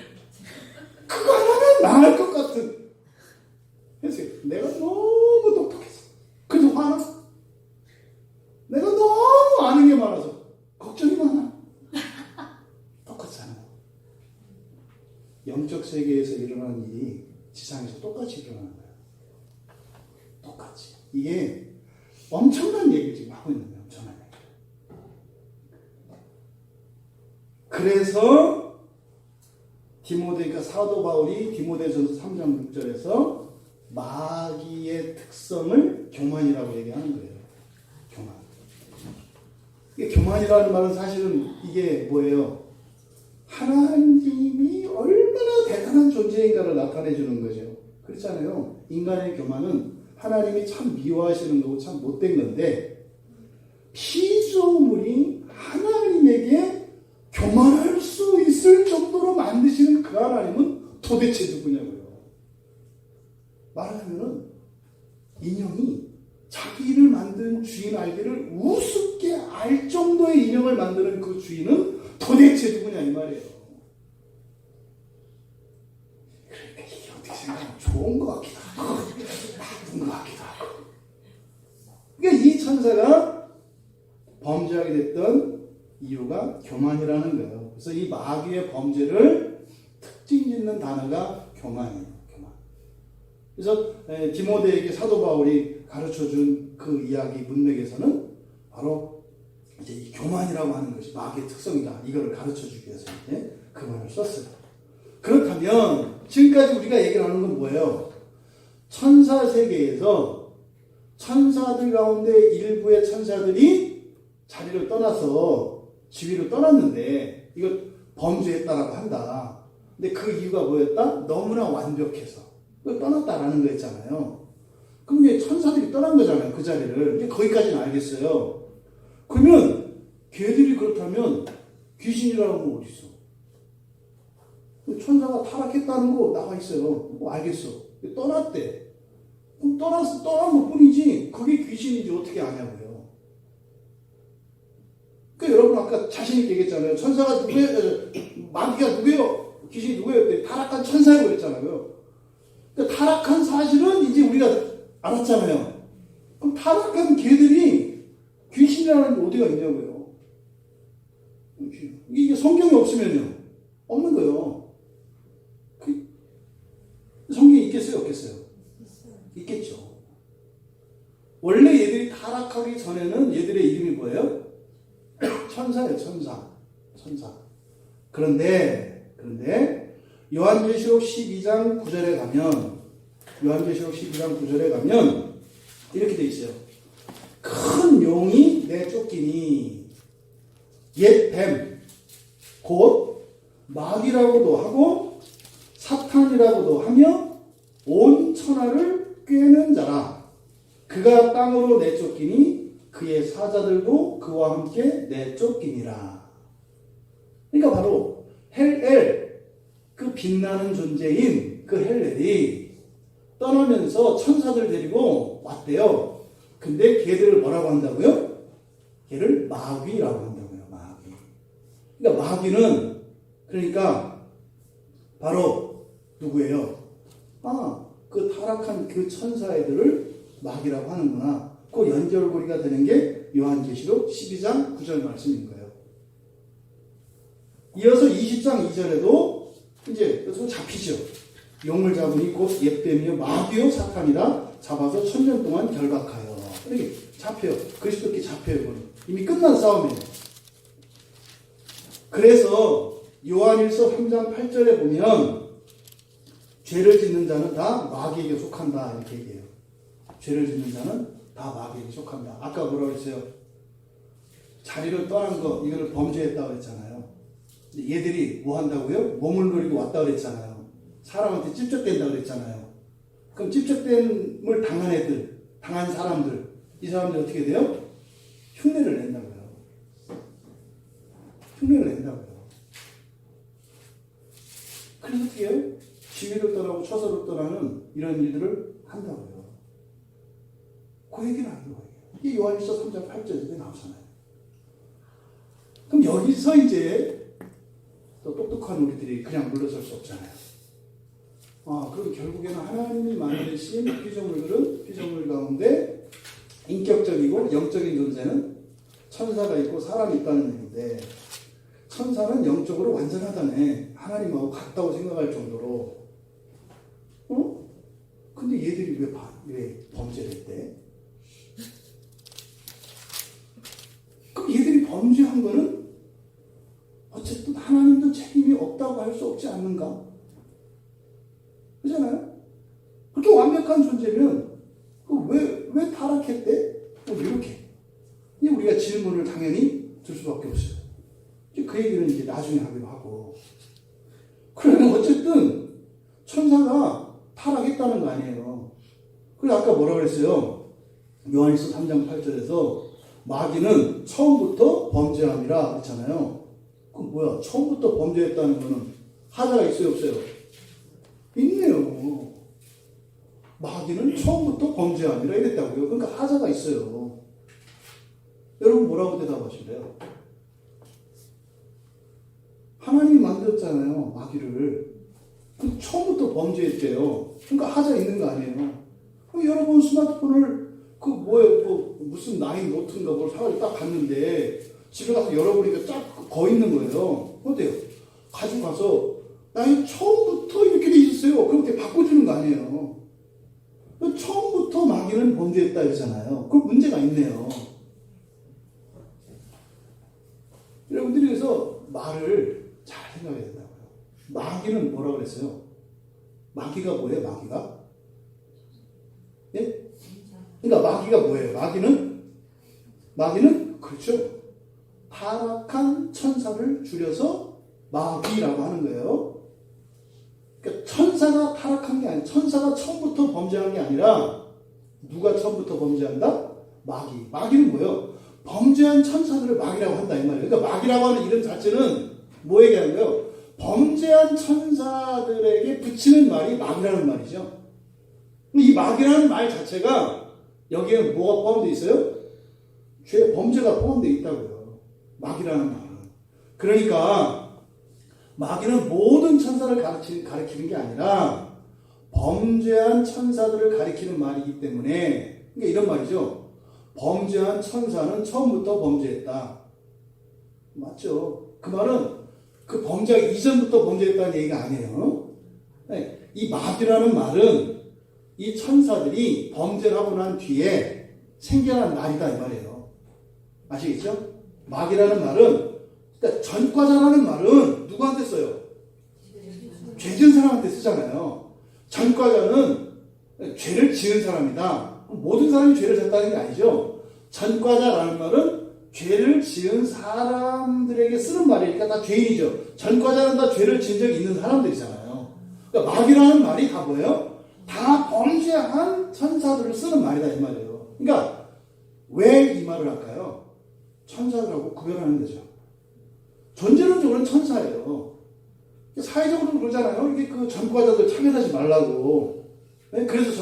그거 안 하면 망할 것 같은. 그래서 내가 너무 똑똑해서. 그래서 화났어. 내가 너무 아는 게 많아서 걱정이 많아. 똑같잖아요. 영적 세계에서 일어나는 일이 지상에서 똑같이 일어나는 거예요. 똑같이. 이게 엄청난 얘기를 지금 하고 있는 거예요. 엄청난 얘기. 그래서 그러니까 사도 바울이 디모데전서 3장 6절에서 마귀의 특성을 교만이라고 얘기하는 거예요. 교만. 이게 교만이라는 말은 사실은 이게 뭐예요? 하나님이 얼마나 대단한 존재인가를 나타내 주는 거죠. 그렇잖아요. 인간의 교만은 하나님이 참 미워하시는 거고 참 못된 건데, 피조물이 하나님에게 교만할 수 있을 정도로 만드시는 그 하나님은 도대체 누구냐고요. 말하자면은 인형이 자기를 만든 주인 알기를 우습게 알 정도의 인형을 만드는 그 주인은 도대체 누구냐 이 말이에요. 그러니까 이게 어떻게 생각하면 좋은 것 같기도 하고 나쁜 것 같기도 하고. 그러니까 이 천사가 범죄하게 됐던 이유가 교만이라는 거예요. 그래서 이 마귀의 범죄를 특징 짓는 단어가 교만이에요. 교만. 그래서 디모데에게 사도 바울이 가르쳐준 그 이야기 문맥에서는 바로 이제 이 교만이라고 하는 것이 마귀의 특성이다. 이거를 가르쳐주기 위해서 이제 그 말을 썼어요. 그렇다면 지금까지 우리가 얘기를 하는 건 뭐예요? 천사 세계에서 천사들 가운데 일부의 천사들이 자리를 떠나서 지위를 떠났는데 이거 범죄했다라고 한다. 근데 그 이유가 뭐였다? 너무나 완벽해서 떠났다라는 거였잖아요. 그럼 이제 천사들이 떠난 거잖아요. 그 자리를. 이제 거기까지는 알겠어요. 그러면 걔들이 그렇다면 귀신이라는 건 어디 있어? 천사가 타락했다는 거 나와 있어요. 알겠어. 떠났대. 그럼 떠난 것 뿐이지 그게 귀신인지 어떻게 아냐고요. 그러니까 여러분 아까 자신 있게 얘기했잖아요. 천사가 누구예요? 마귀가 누구예요? 귀신이 누구예요? 타락한 천사라고 그랬잖아요. 그러니까 타락한 사실은 이제 우리가 알았잖아요. 그럼 타락한 걔들이 귀신이라는 게 어디가 있냐고요. 이게 성경이 없으면요. 없는 거예요. 성경이 있겠어요? 없겠어요? 있겠죠. 원래 얘들이 타락하기 전에는 얘들의 이름이 뭐예요? 천사예요. 천사. 그런데 요한계시록 12장 9절에 가면 이렇게 돼 있어요. 큰 용이 내쫓기니 옛 뱀, 곧 마귀라고도 하고 사탄이라고도 하며 온 천하를 꿰는 자라. 그가 땅으로 내쫓기니 그의 사자들도 그와 함께 내쫓기니라. 그러니까 바로 헬엘, 그 빛나는 존재인 그 헬렐이 떠나면서 천사들 데리고 왔대요. 근데 걔들을 뭐라고 한다고요? 걔를 마귀라고 한다고요. 마귀. 그러니까 마귀는 그러니까 바로 누구예요? 그 타락한 그 천사애들을 마귀라고 하는구나. 그 연결고리가 되는 게 요한계시록 12장 9절 말씀인 거예요. 이어서 20장 2절에도 이제 여기서 잡히죠. 용을 잡으니 곧 옛뱀이요 마귀요 사탄이라 잡아서 1000년 동안 결박하여. 이렇게 잡혀요. 그리스도께 잡혀요. 이미 끝난 싸움이에요. 그래서 요한일서 3장 8절에 보면 죄를 짓는 자는 다 마귀에게 속한다 이렇게 얘기해요. 죄를 짓는 자는 다 마귀에게 속한다. 아까 뭐라고 했어요? 자리를 떠난 거 이거를 범죄했다고 했잖아요. 얘들이 뭐 한다고요? 몸을 노리고 왔다고 그랬잖아요. 사람한테 찝적댄다고 그랬잖아요. 그럼 찝적됨을 당한 애들, 당한 사람들, 이 사람들 어떻게 돼요? 흉내를 낸다고요. 흉내를 낸다고요. 그래서 어떻게 해요? 지위를 떠나고 처소를 떠나는 이런 일들을 한다고요. 그 얘기를 하는 거예요. 이게 요한일서 3장 8절에 나오잖아요. 그럼 여기서 이제 또 똑똑한 우리들이 그냥 물러설 수 없잖아요. 그럼 결국에는 하나님이 만드신 피조물 가운데 인격적이고 영적인 존재는 천사가 있고 사람이 있다는 얘기인데, 천사는 영적으로 완전하다네. 하나님하고 같다고 생각할 정도로. 근데 얘들이 왜 범죄를 했대? 그럼 얘들이 범죄한 거는 어쨌든 하나님도 책임이 없다고 할 수 없지 않는가? 그렇잖아요? 그렇게 완벽한 존재면 왜 타락했대? 이렇게. 우리가 질문을 당연히 들 수밖에 없어요. 그 얘기는 이제 나중에 하기로 하고. 그러면 어쨌든 천사가 타락했다는 거 아니에요. 그래서 아까 뭐라 그랬어요? 요한일서 3장 8절에서 마귀는 처음부터 범죄함이라 그랬잖아요. 그럼 뭐야? 처음부터 범죄했다는 거는 하자가 있어요, 없어요? 있네요. 마귀는 처음부터 범죄함이라 이랬다고요. 그러니까 하자가 있어요. 여러분 뭐라고 대답하실래요? 하나님이 만들었잖아요, 마귀를. 처음부터 범죄했대요. 그러니까 하자 있는 거 아니에요. 그럼 여러분 스마트폰을 무슨 나인 노트인가 뭘 사가지고 딱 갔는데 집에 가서 열어보니까 쫙 거 있는 거예요. 어때요? 가지고 가서 나이 처음부터 이렇게 돼 있었어요. 그렇게 바꿔주는 거 아니에요. 처음부터 마귀는 범죄했다 이러잖아요. 그럼 문제가 있네요. 여러분들이 그래서 말을 잘 생각해야 된다고요. 마귀는 뭐라고 그랬어요? 마귀가 뭐예요? 마귀가? 예? 그러니까 마귀가 뭐예요? 마귀는 그렇죠. 타락한 천사를 줄여서 마귀라고 하는 거예요. 그러니까 천사가 타락한 게 아니라, 천사가 처음부터 범죄한 게 아니라 누가 처음부터 범죄한다? 마귀는 뭐예요? 범죄한 천사들을 마귀라고 한다 이 말이에요. 그러니까 마귀라고 하는 이름 자체는 뭐 얘기하는 거예요? 범죄한 천사들에게 붙이는 말이 마귀라는 말이죠. 이 마귀라는 말 자체가 여기에 뭐가 포함되어 있어요? 죄, 범죄가 포함되어 있다고요. 마귀라는 말은. 그러니까 마귀는 모든 천사를 가리키는 게 아니라 범죄한 천사들을 가리키는 말이기 때문에, 그러니까 이런 말이죠. 범죄한 천사는 처음부터 범죄했다. 맞죠? 그 말은 그 범죄하기 이전부터 범죄했다는 얘기가 아니에요. 네. 이 마귀라는 말은 이 천사들이 범죄를 하고 난 뒤에 생겨난 말이다 이 말이에요. 아시겠죠? 마귀라는 말은, 그러니까 전과자라는 말은 누구한테 써요? 죄 지은 사람한테 쓰잖아요. 전과자는 죄를 지은 사람이다. 모든 사람이 죄를 졌다는 게 아니죠. 전과자라는 말은 죄를 지은 사람들에게 쓰는 말이니까 다 죄인이죠. 전과자는 다 죄를 지은 적이 있는 사람들이잖아요. 그러니까 마귀라는 말이 다 뭐예요? 다 범죄한 천사들을 쓰는 말이다 이 말이에요. 그러니까 왜 이 말을 할까요? 천사들하고 구별하는 거죠. 존재론적으로는 천사예요. 사회적으로는 그러잖아요. 이게 그 전과자들 차별하지 말라고. 그래서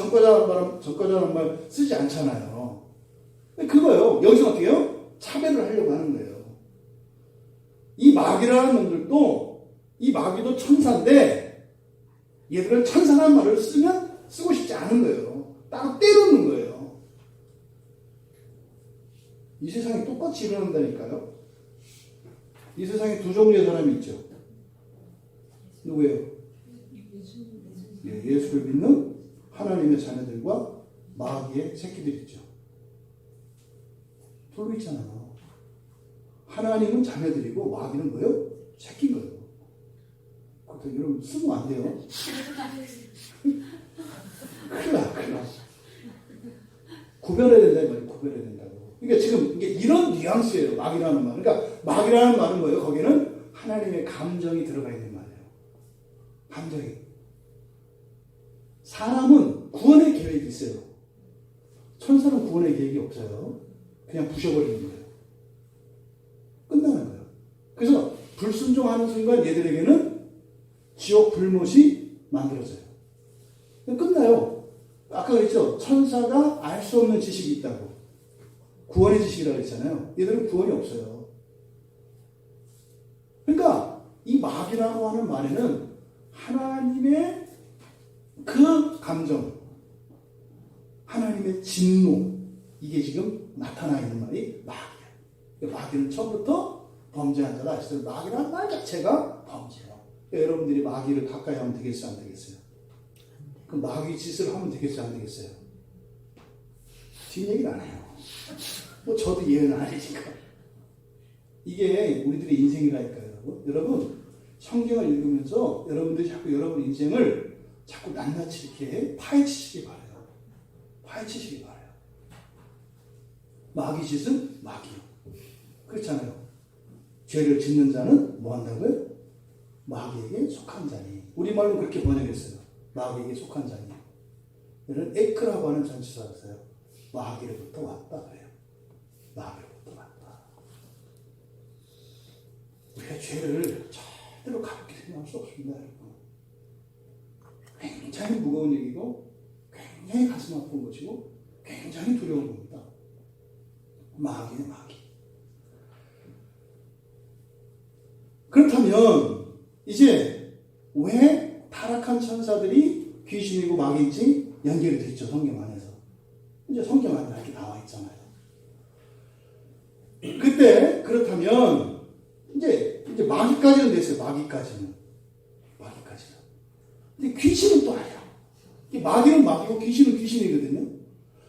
전과자라는 말 쓰지 않잖아요. 그거요. 여기서 어떻게 해요? 차별을 하려고 하는 거예요. 이 마귀라는 놈들도, 이 마귀도 천사인데 얘들은 천사라는 말을 쓰고 싶지 않은 거예요. 따로 때려놓는 거예요. 이 세상에 똑같이 일어난다니까요. 이 세상에 두 종류의 사람이 있죠. 누구예요? 예수를 믿는 하나님의 자녀들과 마귀의 새끼들이 있죠. 둘로 있잖아요. 하나님은 자녀들이고 마귀는 뭐예요? 새끼인 거예요. 그것도 여러분 쓰면 안 돼요. 큰일 나. 구별해야 된다 이 말이에요. 구별해야 된다고. 그러니까 지금 이게 이런 뉘앙스예요. 마귀라는 말. 그러니까 마귀라는 말은 뭐예요? 거기는 하나님의 감정이 들어가 있는 말이에요. 감정이. 사람은 구원의 계획이 있어요. 천사는 구원의 계획이 없어요. 그냥 부셔버리는 거예요. 끝나는 거예요. 그래서 불순종하는 순간 얘들에게는 지옥 불못이 만들어져요. 끝나요. 아까 그랬죠? 천사가 알 수 없는 지식이 있다고. 구원의 지식이라고 했잖아요. 얘들은 구원이 없어요. 그러니까 이 마귀라고 하는 말에는 하나님의 그 감정, 하나님의 진노, 이게 지금 나타나 있는 말이 마귀예요. 마귀는 처음부터 범죄한 자다 하시더니 마귀라는 말 자체가 범죄예요. 그러니까 여러분들이 마귀를 가까이 하면 되겠어요, 안 되겠어요? 그 마귀 짓을 하면 되겠어요, 안 되겠어요? 뒷얘기는 안 해요. 뭐 저도 예언 아니니까. 이게 우리들의 인생이라니까요, 여러분. 여러분, 성경을 읽으면서 여러분들이 자꾸 여러분 인생을 자꾸 낱낱이 이렇게 파헤치시기 바라요. 파헤치시기 바라요. 마귀 짓은 마귀요. 그렇잖아요. 죄를 짓는 자는 뭐 한다고요? 마귀에게 속한 자니. 우리말로 그렇게 번역했어요. 마귀에게 속한 자니. 이는 에크라고 하는 전치사였어요. 마귀로부터 왔다 그래요. 마귀로부터 왔다. 우리가 죄를 절대로 가볍게 생각할 수 없습니다, 여러분. 굉장히 무거운 얘기고, 굉장히 가슴 아픈 것이고, 굉장히 두려운 겁니다. 마귀네, 마귀. 그렇다면 이제 왜 타락한 천사들이 귀신이고 마귀인지 연결이 됐죠, 성경 안에서. 이제 성경 안에 이렇게 나와 있잖아요. 그때 그렇다면 이제 마귀까지는 됐어요. 마귀까지는. 근데 귀신은 또 아니야. 마귀는 마귀고 귀신은 귀신이거든요.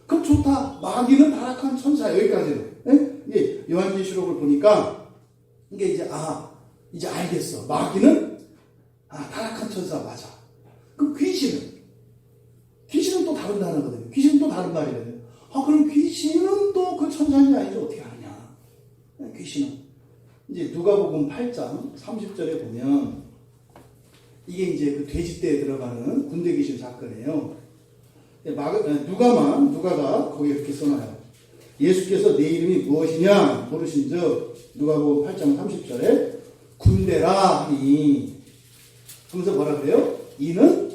그럼 좋다. 마귀는 타락한 천사, 여기까지는. 네? 이게 요한계시록을 보니까 이게 이제 알겠어. 마귀는 타락한 천사 맞아. 그럼 귀신은 또 다른 단어거든요. 귀신은 또 다른 말이거든요. 그럼 귀신은 또 그 천사인지 아닌지 어떻게 아느냐? 귀신은 이제 누가복음 8장 30절에 보면 이게 이제 그 돼지떼에 들어가는 군대 귀신 사건이에요. 누가가 거기에 이렇게 써놔요. 예수께서 내 이름이 무엇이냐 물으신즉 누가복음 8장 30절에 군대라 하니 그러면서 뭐라 그래요? 이는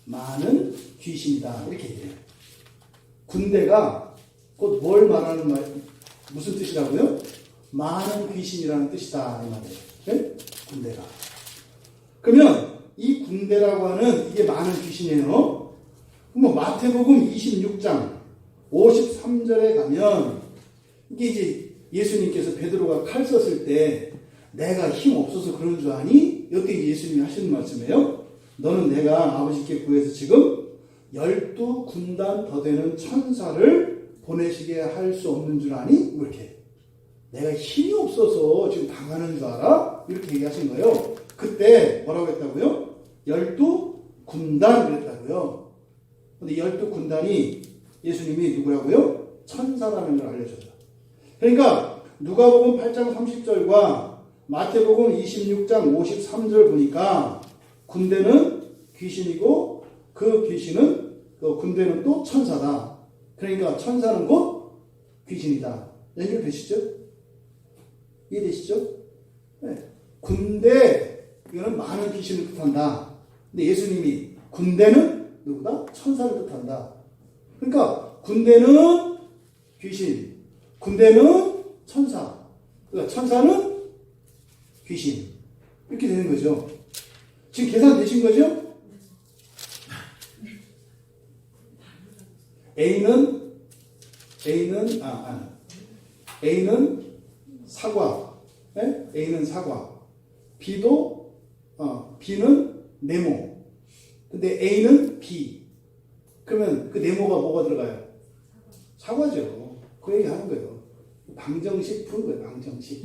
많은 귀신이다 이렇게 얘기해요. 군대가 곧 뭘 말하는 말 무슨 뜻이라고요? 많은 귀신이라는 뜻이다 이 말이에요. 네? 군대가. 그러면 이 군대라고 하는 이게 많은 귀신이에요. 그럼 마태복음 26장 53절에 가면 이게 이제 예수님께서 베드로가 칼 썼을 때 내가 힘 없어서 그런 줄 아니? 이때 예수님이 하시는 말씀이에요. 너는 내가 아버지께 구해서 지금 12군단 더 되는 천사를 보내시게 할 수 없는 줄 아니? 이렇게. 내가 힘이 없어서 지금 당하는 줄 알아? 이렇게 얘기하신 거예요. 그때 뭐라고 했다고요? 12군단 그랬다고요. 근데 12군단이 예수님이 누구라고요? 천사라는 걸 알려줘요. 그러니까 누가복음 8장 30절과 마태복음 26장 53절 보니까 군대는 귀신이고 그 귀신은 그 군대는 또 천사다. 그러니까 천사는 곧 귀신이다. 연결되시죠? 이해되시죠? 네. 군대 이거는 많은 귀신을 뜻한다. 근데 예수님이 군대는 누구다? 천사를 뜻한다. 그러니까 군대는 귀신, 군대는 천사, 그러니까 천사는 귀신 이렇게 되는 거죠. 지금 계산되신 거죠? A는 사과, 네? A는 사과, B는 네모. 근데 A는 B. 그러면 그 네모가 뭐가 들어가요? 사과죠. 그 얘기 하는 거예요. 방정식 푸는 거예요. 방정식.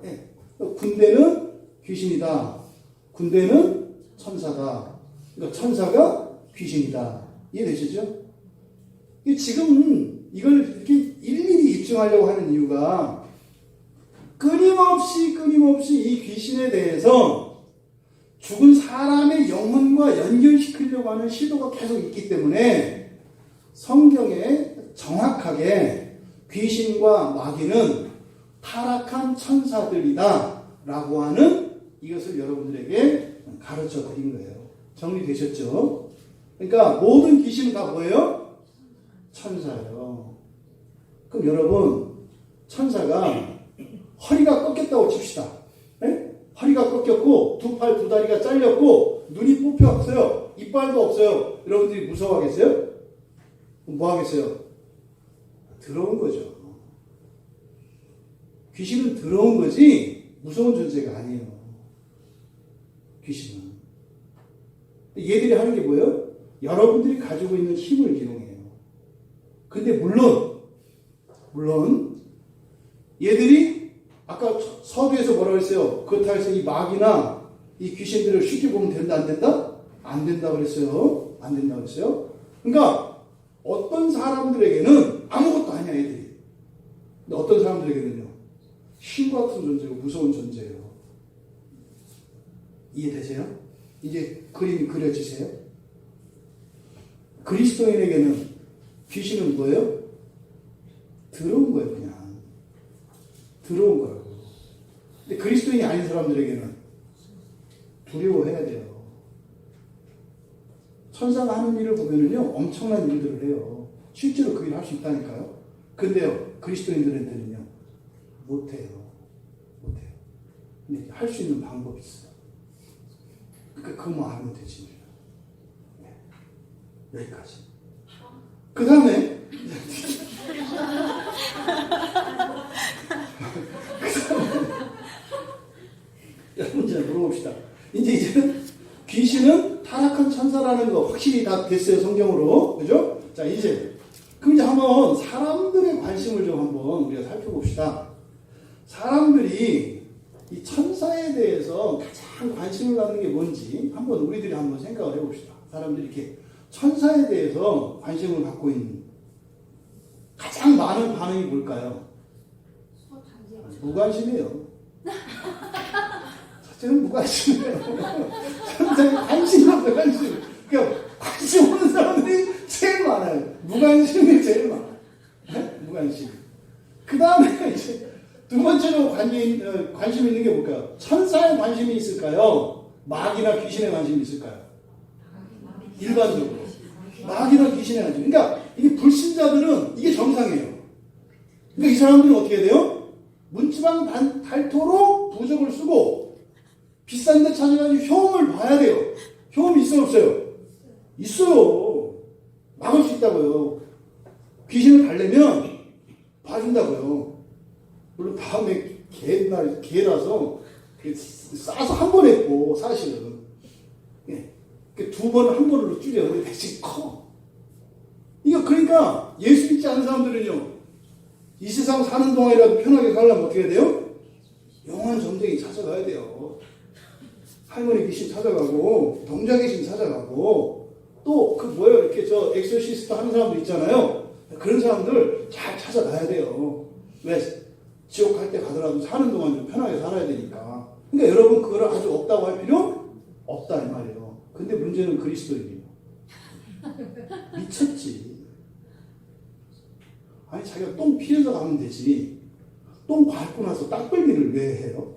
네. 군대는 귀신이다. 군대는 천사다. 그러니까 천사가 귀신이다. 이해되시죠? 지금 이걸 이렇게 일일이 입증하려고 하는 이유가 끊임없이 이 귀신에 대해서 죽은 사람의 영혼과 연결시키려고 하는 시도가 계속 있기 때문에 성경에 정확하게 귀신과 마귀는 타락한 천사들이다 라고 하는 이것을 여러분들에게 가르쳐 드린 거예요. 정리되셨죠? 그러니까 모든 귀신은 다 뭐예요? 천사예요. 그럼 여러분 천사가 허리가 꺾였다고 칩시다. 네? 허리가 꺾였고 두 팔 두 다리가 잘렸고 눈이 뽑혔어요. 이빨도 없어요. 여러분들이 무서워하겠어요? 뭐 하겠어요? 더러운 거죠. 귀신은 더러운 거지 무서운 존재가 아니에요. 귀신은. 얘들이 하는 게 뭐예요? 여러분들이 가지고 있는 힘을 이용해요. 근데 물론 얘들이 아까 서두에서 뭐라고 했어요? 그렇다고 해서 이 마귀나 이 귀신들을 쉽게 보면 된다 안 된다? 안 된다 그랬어요. 안 된다 그랬어요. 그러니까 어떤 사람들에게는 아무것도 아니야 애들이. 근데 어떤 사람들에게는요. 신 같은 존재고 무서운 존재예요. 이해되세요? 이제 그림이 그려지세요? 그리스도인에게는 귀신은 뭐예요? 더러운 거예요, 그냥. 더러운 거라고. 근데 그리스도인이 아닌 사람들에게는 두려워해야 돼요. 천사가 하는 일을 보면은요, 엄청난 일들을 해요. 실제로 그 일을 할 수 있다니까요. 근데요, 그리스도인들한테는요, 못해요. 근데 할 수 있는 방법이 있어요. 그러니까 그것만 알면 되지. 네. 여기까지. 그 다음에 여러분 이제 물어봅시다. 이제는 귀신은 타락한 천사라는 거 확실히 다 됐어요, 성경으로. 그죠? 자, 그럼 이제 한번 사람들의 관심을 좀 한번 우리가 살펴봅시다. 사람들이 이 천사에 대해서 가장 관심을 갖는 게 뭔지 우리들이 한번 생각을 해봅시다. 사람들이 이렇게 천사에 대해서 관심을 갖고 있는 가장 많은 반응이 뭘까요? 무관심이에요. 첫째는 무관심이에요. 천사에 관심이 없어요, 관심. 그러니까 관심 없는 사람들이 제일 많아요. 무관심이 제일 많아요. 네? 무관심. 그 다음에 이제 두 번째로 관심 있는 게 뭘까요? 천사에 관심이 있을까요? 마귀나 귀신에 관심이 있을까요? 일반적으로. 마귀나 귀신에 관심. 그러니까 이게 불신자들은 이게 정상이에요. 그러니까 이 사람들은 어떻게 해야 돼요? 문지방 달토록 부적을 쓰고 비싼 데 찾아가지고 효험을 봐야 돼요. 효험이 있어요, 없어요? 있어요. 막을 수 있다고요. 귀신을 달래면 봐준다고요. 물론 다음에 개라서 싸서 한 번 했고 사실은 두 번을 한 번으로 줄여. 근데 대신 커. 이거 그러니까 예수 믿지 않는 사람들은요, 이 세상 사는 동안이라도 편하게 살려면 어떻게 해야 돼요? 영원 점쟁이 찾아가야 돼요. 할머니 귀신 찾아가고 동자 귀신 찾아가고 또 그 뭐예요, 이렇게 저 엑소시스트 하는 사람들 있잖아요. 그런 사람들 잘 찾아가야 돼요. 왜? 지옥 갈 때 가더라도 사는 동안 좀 편하게 살아야 되니까. 그러니까 여러분 그걸 아주 없다고 할 필요 없다 이 말이에요. 근데 문제는 그리스도인이에요. 미쳤지. 아니 자기가 똥 피해서 가면 되지. 똥 밟고 나서 딱벌기를 왜 해요?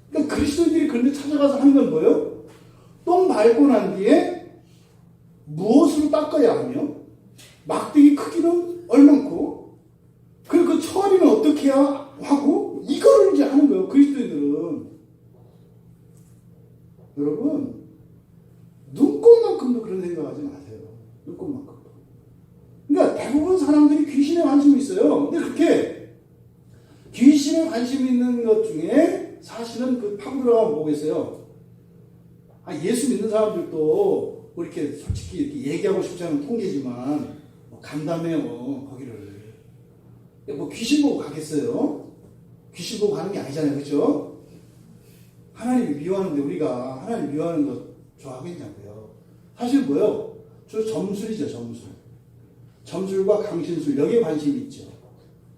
그러니까 그리스도인들이 그런데 찾아가서 하는 건 뭐예요? 똥 밟고 난 뒤에 무엇으로 닦아야 하며 막대기 크기는 얼만큼 그리고 그 처리는 어떻게 해야 하고 이거를 이제 하는 거예요. 그리스도인들은. 여러분 눈꽃만큼도 그런 생각하지 마세요. 눈꽃만큼도. 그러니까 대부분 사람들이 귀신에 관심이 있어요. 근데 그렇게 귀신에 관심 있는 것 중에 사실은 그 파고 들어가면 뭐겠어요? 예수 믿는 사람들도 뭐 이렇게 솔직히 이렇게 얘기하고 싶지 않은 통계지만 뭐 간담해요, 거기를. 뭐 귀신 보고 가겠어요? 귀신 보고 가는 게 아니잖아요, 그렇죠? 하나님 미워하는데 우리가 하나님 미워하는 거 좋아하겠냐고요. 사실 뭐예요? 저 점술이죠, 점술. 점술과 강신술 여기에 관심이 있죠.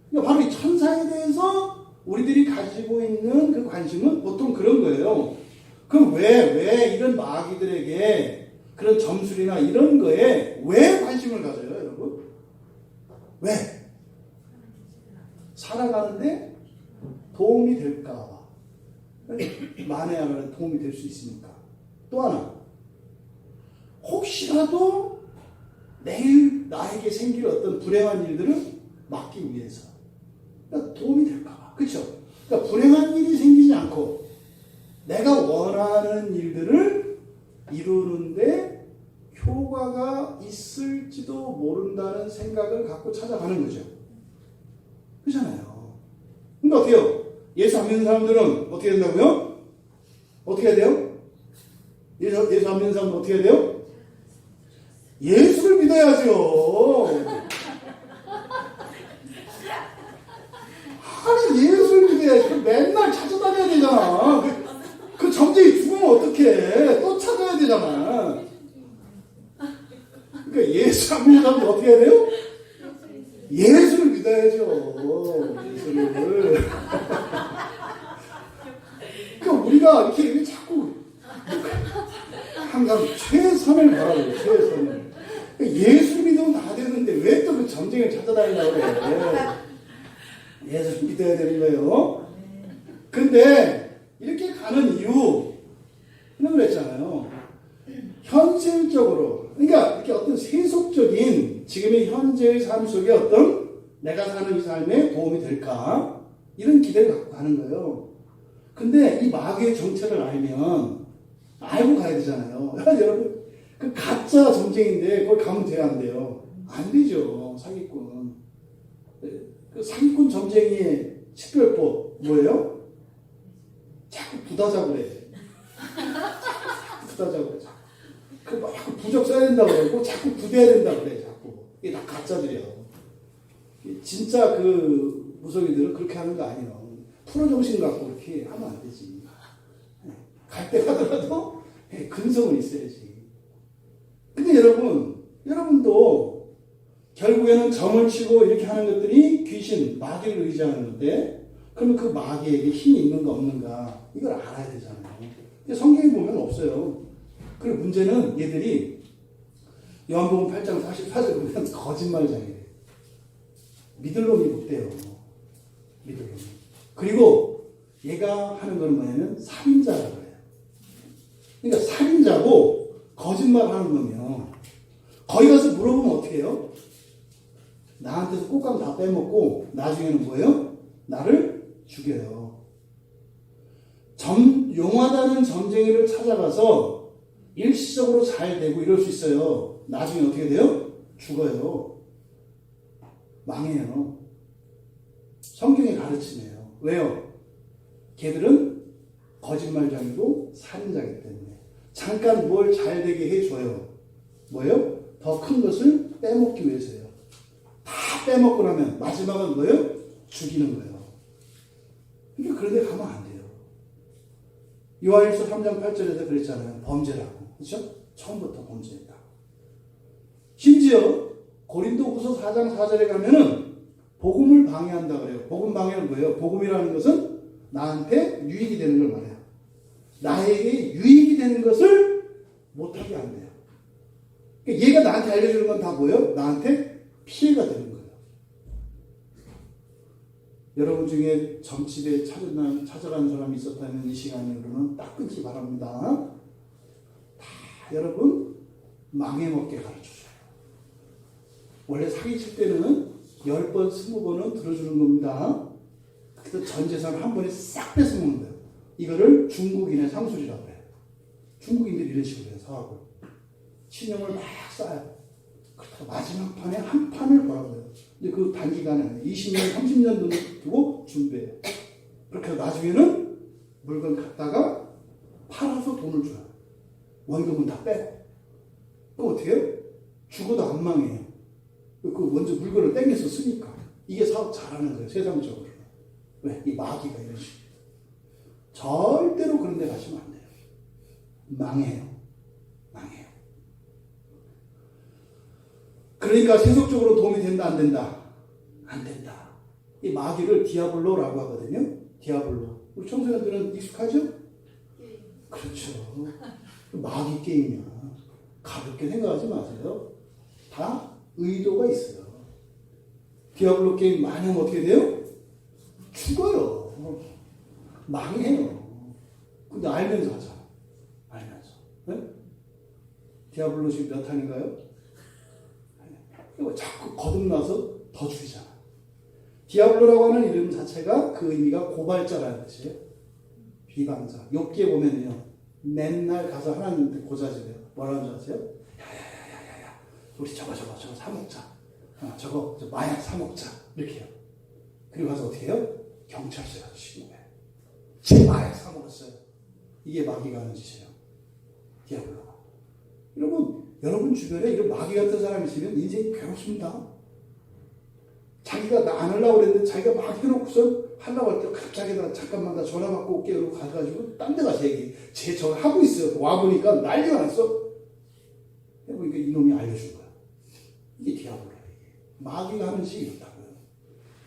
그러니까 바로 이 천사에 대해서 우리들이 가지고 있는 그 관심은 보통 그런 거예요. 그럼 왜 이런 마귀들에게 그런 점술이나 이런 거에 왜 관심을 가져요, 여러분? 왜? 살아가는데 도움이 될까? 만에 도움이 될 수 있으니까. 또 하나, 혹시라도 내일 나에게 생길 어떤 불행한 일들을 막기 위해서. 그러니까 도움이 될까 봐. 그렇죠? 그러니까 불행한 일이 생기지 않고 내가 원하는 일들을 이루는데 효과가 있을지도 모른다는 생각을 갖고 찾아가는 거죠. 그렇잖아요. 그러니까 어때요? 예수 안 믿는 사람들은 어떻게 된다고요? 어떻게 해야 돼요? 예수 안 믿는 사람은 어떻게 해야 돼요? 예수를 믿어야죠. 아니, 예수를 믿어야지. 맨날 찾아다녀야 되잖아. 그 점쟁이 죽으면 어떡해. 또 찾아야 되잖아. 그러니까 예수 안 믿는 사람은 어떻게 해야 돼요? 예수를 믿어야죠. 예수를. 그러니까 우리가 이렇게 자꾸 항상 최선을 바라요. 최선을. 예수 믿으면 다 되는데 왜 또 그 점쟁이를 찾아다니려고 그래. 예수를 믿어야 되는 거예요. 근데 이렇게 가는 이유 그랬잖아요. 현실적으로 그러니까 이렇게 어떤 세속적인 지금의 현재의 삶 속에 어떤 내가 사는 이 삶에 도움이 될까 이런 기대를 갖고 가는 거예요. 근데 이 마귀의 정체를 알고 가야 되잖아요. 여러분 그 가짜 점쟁인데 거기 가면 돼요, 안 돼요? 안 되죠. 사기꾼은. 그 사기꾼 점쟁이의 식별법 뭐예요? 자꾸 부다자 그래. 부다자 그래. 자꾸 부적 써야 된다고 그러고 자꾸 부대야 된다고 그래. 자꾸. 이게 다 가짜들이야. 진짜 그 무속인들은 그렇게 하는 거 아니에요. 프로 정신 갖고 그렇게 하면 안 되지. 갈 때 가더라도 근성은 있어야지. 근데 여러분도 결국에는 점을 치고 이렇게 하는 것들이 귀신, 마귀를 의지하는 건데, 그러면 그 마귀에게 힘이 있는가 없는가, 이걸 알아야 되잖아요. 근데 성경에 보면 없어요. 그리고 문제는 얘들이 요한복음 8장 44절 보면 거짓말장이래요. 믿을 놈이 못돼요. 믿을 놈이. 그리고 얘가 하는 건 뭐냐면 살인자라고 해요. 그러니까 살인자고 거짓말하는 놈이요. 거기 가서 물어보면 어떻게 해요? 나한테서 꽃감 다 빼먹고 나중에는 뭐예요? 나를 죽여요. 용하다는 점쟁이를 찾아가서 일시적으로 잘 되고 이럴 수 있어요. 나중에 어떻게 돼요? 죽어요. 망해요. 성경이 가르치네요. 왜요? 걔들은 거짓말장이고 살인자이기 때문에 잠깐 뭘 잘 되게 해줘요. 뭐예요? 더 큰 것을 빼먹기 위해서요. 다 빼먹고 나면 마지막은 뭐예요? 죽이는 거예요. 그러니까 그런 데 가면 안 돼요. 요한일서 3장 8절에서 그랬잖아요. 범죄라고. 그렇죠? 처음부터 범죄했다. 심지어 고린도후서 4장 4절에 가면은 복음을 방해한다 그래요. 복음 방해는 뭐예요? 복음이라는 것은 나한테 유익이 되는 걸 말해요. 나에게 유익이 되는 것을 못하게 안 돼요. 그러니까 얘가 나한테 알려주는 건 다 뭐예요? 나한테 피해가 되는 거예요. 여러분 중에 점집에 찾아간 사람이 있었다면 이 시간으로는 딱 끊기 바랍니다. 다 여러분 망해먹게 가르쳐줘요. 원래 사기칠 때는 10번, 20번은 들어주는 겁니다. 그래서 전 재산을 한 번에 싹 뺏어먹는 거예요. 이거를 중국인의 상술이라고 해요. 중국인들이 이런 식으로 해요, 사업을. 신용을 막 쌓아요. 그렇다고 마지막 판에 한 판을 벌어요. 근데 그 단기간에 아니에요. 20년, 30년 돈 두고 준비해요. 그렇게 해서 나중에는 물건 갖다가 팔아서 돈을 줘요. 원금은 다 빼고. 그럼 어떻게 해요? 죽어도 안 망해요. 그 먼저 물건을 땡겨서 쓰니까. 이게 사업 잘하는 거예요, 세상적으로. 왜? 이 마귀가 이런 식으로. 절대로 그런 데 가시면 안 돼요. 망해요. 망해요. 그러니까 세속적으로 도움이 된다, 안 된다? 안 된다. 이 마귀를 디아블로라고 하거든요. 디아블로. 우리 청소년들은 익숙하죠? 그렇죠. 마귀 게임이야. 가볍게 생각하지 마세요. 다 의도가 있어요. 디아블로 게임 많이 하면 어떻게 돼요? 죽어요. 망해요. 근데 알면서 하잖아. 알면서. 네? 디아블로 지금 몇 탄인가요? 이거 자꾸 거듭나서 더 죽이잖아. 디아블로라고 하는 이름 자체가 그 의미가 고발자라는 뜻이에요. 비방자. 욥기에 보면요, 맨날 가서 하나님한테 고자질해요. 뭐라는 줄 아세요? 야야야야야야, 우리 저거 사 먹자. 저거 마약 사 먹자. 이렇게 해요. 그리고 가서 어떻게 해요? 경찰서에 가서 신고해요. 제 마약 사 먹었어요. 이게 마귀가 하는 짓이에요. 디아블로가. 여러분 주변에 이런 마귀 같은 사람이 있으면 인생이 괴롭습니다. 자기가 나 안 하려고 그랬는데 자기가 막 해놓고서 하려고 할 때 갑자기 잠깐만 나 전화 받고 올게 이러고 가가지고 딴 데 가서 제 전화 하고 있어요. 와보니까 난리가 났어. 해보니까 이놈이 알려준 거야. 이게 디아블로예요. 마귀가 하는 짓이 이렇다고요.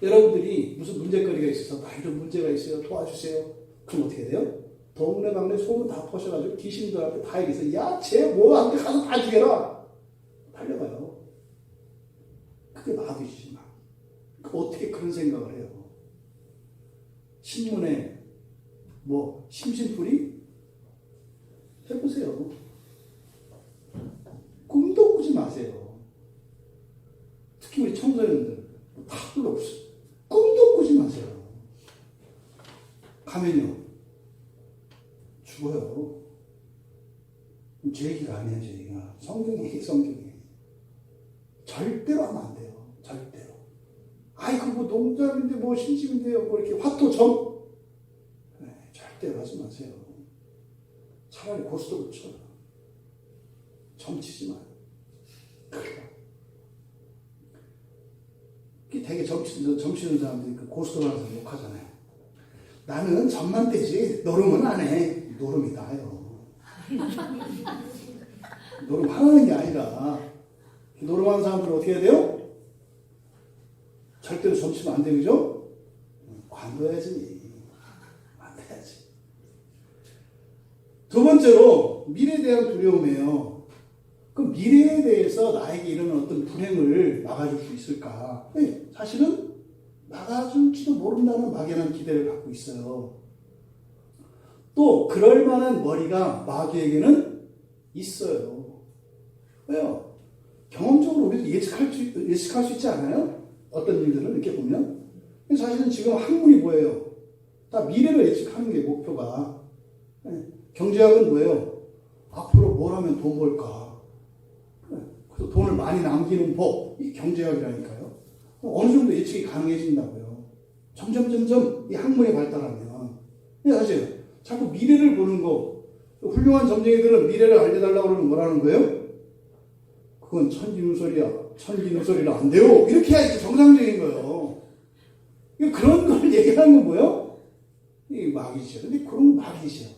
여러분들이 무슨 문제거리가 있어서 나 이런 문제가 있어요. 도와주세요. 그럼 어떻게 돼요? 동네방네 소문 다 퍼셔가지고 귀신들한테 다 얘기해서 야, 쟤 뭐한테 가서 다 죽여라. 달려가요. 그게 마귀지. 어떻게 그런 생각을 해요? 신문에 심심풀이? 해보세요. 꿈도 꾸지 마세요. 특히 우리 청소년들 다 별로 없어. 꿈도 꾸지 마세요. 가면요 죽어요. 제 얘기가 아니에요. 제 얘기가 성경이 절대로 하면 안 돼요. 절대로. 그거 농담인데 심심인데요. 이렇게 화토점. 절대로 하지 마세요. 차라리 고스톱을 쳐요. 점치지 마요. 되게 점치는 사람들이 고스톱 하는 사람 욕하잖아요. 나는 점만 떼지 노름은 안 해. 노름이 나요. 노름 하는 게 아니라 노름하는 사람들은 어떻게 해야 돼요? 절대로 점치면 안 되죠? 관둬야지. 관둬야지. 두 번째로 미래에 대한 두려움이에요. 그 미래에 대해서 나에게 일어나는 어떤 불행을 막아줄 수 있을까? 사실은 막아줄지도 모른다는 막연한 기대를 갖고 있어요. 또 그럴 만한 머리가 마귀에게는 있어요. 왜요? 경험적으로 우리도 예측할 수 있지 않아요? 어떤 일들은 이렇게 보면. 사실은 지금 학문이 뭐예요? 다 미래를 예측하는 게 목표가. 경제학은 뭐예요? 앞으로 뭘 하면 돈 벌까? 그래서 돈을 많이 남기는 법, 이 경제학이라니까요. 어느 정도 예측이 가능해진다고요. 점점 이 학문이 발달하면. 사실 자꾸 미래를 보는 거, 훌륭한 점쟁이들은 미래를 알려달라고 그러면 뭐라는 거예요? 그건 천기누설이라 안 돼요. 이렇게 해야지 정상적인 거예요. 그런 걸 얘기하는 건 뭐예요? 이게 마귀시죠. 근데 그런 마귀시죠.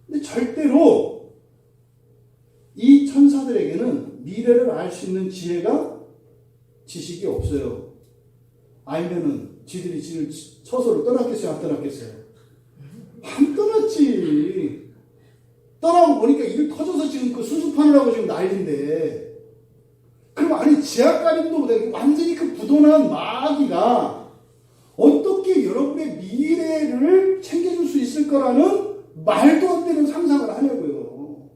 근데 절대로 이 천사들에게는 미래를 알 수 있는 지식이 없어요. 알면은 지들이 처소를 떠났겠어요? 안 떠났겠어요? 안 떠났지. 떠나고 보니까 이게 터져서 지금 그 수습하느라고 지금 난리인데. 그럼 지하가림도 못하게 완전히 그 부도난 마귀가 어떻게 여러분의 미래를 챙겨줄 수 있을 거라는 말도 안 되는 상상을 하냐고요.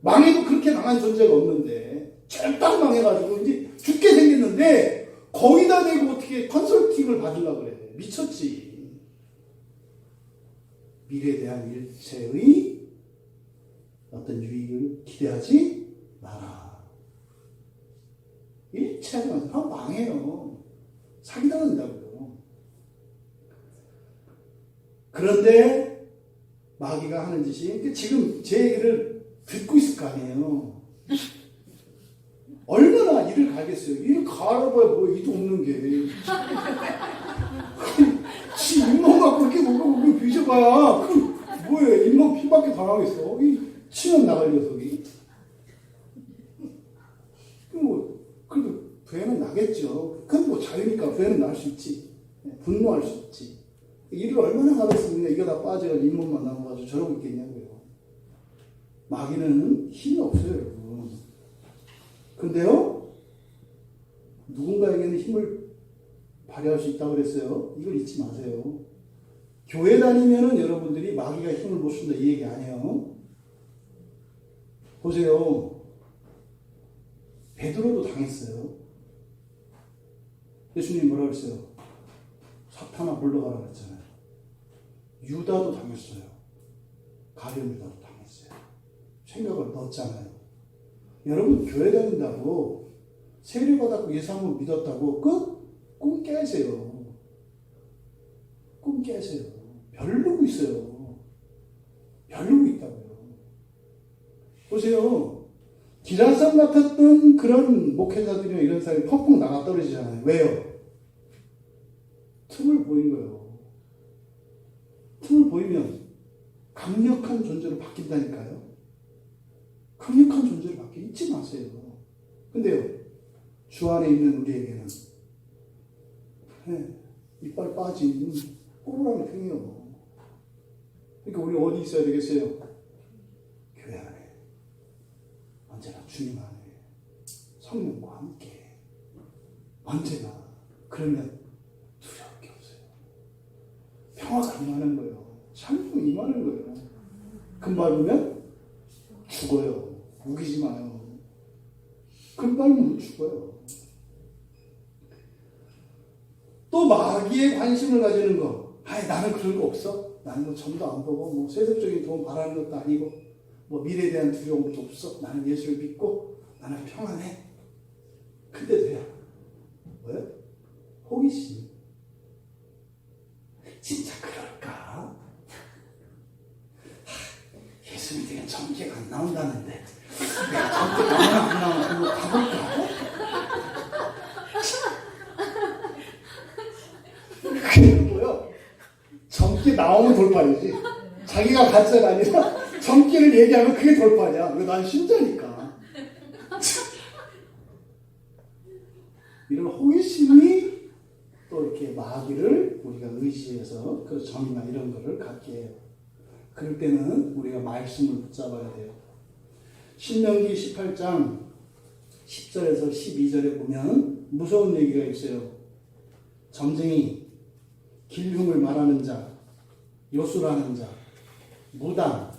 망해도 그렇게 망한 존재가 없는데 절딱 망해가지고 이제 죽게 생겼는데 거기다 대고 어떻게 컨설팅을 받으려고 그래. 미쳤지. 미래에 대한 일체의 어떤 유익을 기대하지 마라. 일체하지 마세요. 망해요. 사기당한다고요. 그런데 마귀가 하는 짓이 지금 제 얘기를 듣고 있을 거 아니에요. 얼마나 이를 갈겠어요. 이를 갈아봐야 이도 없는 게. 지 잇몸 갖고 이렇게 먹고 비춰봐야 그럼 뭐예요. 잇몸 피밖에 더 나겠어. 치면 나갈 녀석이. 그래도 부해는 나겠죠. 그건 자유니까 부해는 날 수 있지. 분노할 수 있지. 일을 얼마나 갈았습니까? 이거 다 빠져가지고 잇몸만 남아가지고 저러고 있겠냐고요. 마귀는 힘이 없어요, 여러분. 근데요, 누군가에게는 힘을 발휘할 수 있다고 그랬어요. 이걸 잊지 마세요. 교회 다니면은 여러분들이 마귀가 힘을 못 쓴다 이 얘기 아니에요. 보세요. 베드로도 당했어요. 예수님이 뭐라 그랬어요? 사탄아 물러가라 그랬잖아요. 유다도 당했어요. 가룟 유다도 당했어요. 생각을 넣었잖아요. 여러분 교회 다닌다고 세례받았고 예수 한번 믿었다고 꿈 깨세요. 꿈 깨세요. 별로고 있어요. 별로고 있다고요. 보세요. 기라성 같았던 그런 목회자들이나 이런 사람이 펑펑 나가 떨어지잖아요. 왜요? 틈을 보인 거예요. 틈을 보이면 강력한 존재로 바뀐다니까요. 강력한 존재로 바뀌 잊지 마세요. 근데요, 주 안에 있는 우리에게는 이빨 빠진 꼬부랑이 팽이요. 그러니까 우리 어디 있어야 되겠어요? 교회 안에. 언제나 주님 안에 성령과 함께. 언제나. 그러면 두려울 게 없어요. 평화가 임하는 거예요. 찬송이 임하는 거예요. 금발 보면 죽어요. 우기지 마요. 금발 보면 죽어요. 또 마귀에 관심을 가지는 거. 나는 그런 거 없어. 나는 뭐 점도 안 보고 뭐 세속적인 돈 바라는 것도 아니고 뭐 미래에 대한 두려움도 없어. 나는 예수를 믿고 나는 평안해. 근데도요. 뭐요? 호기심. 진짜 그럴까? 예수 믿으면 전기가 안 나온다는데 내가 전기가 안 나오면 가볼까? 그게 뭐요? 전기 나오면 돌팔이지. 자기가 가짜가 아니라 전기를 얘기하면 그게 돌팔이야. 난 신자니까. 이런 호기심이 또 이렇게 마귀를 우리가 의지해서 그 점이나 이런 거를 갖게 해요. 그럴 때는 우리가 말씀을 붙잡아야 돼요. 신명기 18장 10절에서 12절에 보면 무서운 얘기가 있어요. 점쟁이, 길흉을 말하는 자, 요술하는 자, 무당,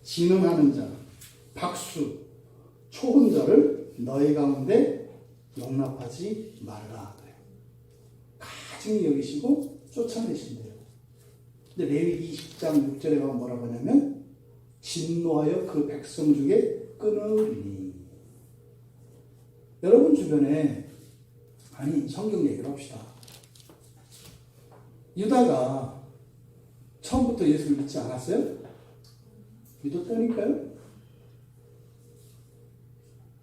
진흥하는 자, 박수, 초혼자를 너희 가운데 용납하지 말라. 가증히 여기시고 쫓아내신대요. 근데 레위기 20장 6절에 가면 뭐라고 하냐면 진노하여 그 백성 중에 끊으리니. 여러분 주변에 성경 얘기를 합시다. 유다가 처음부터 예수를 믿지 않았어요? 믿었다니까요?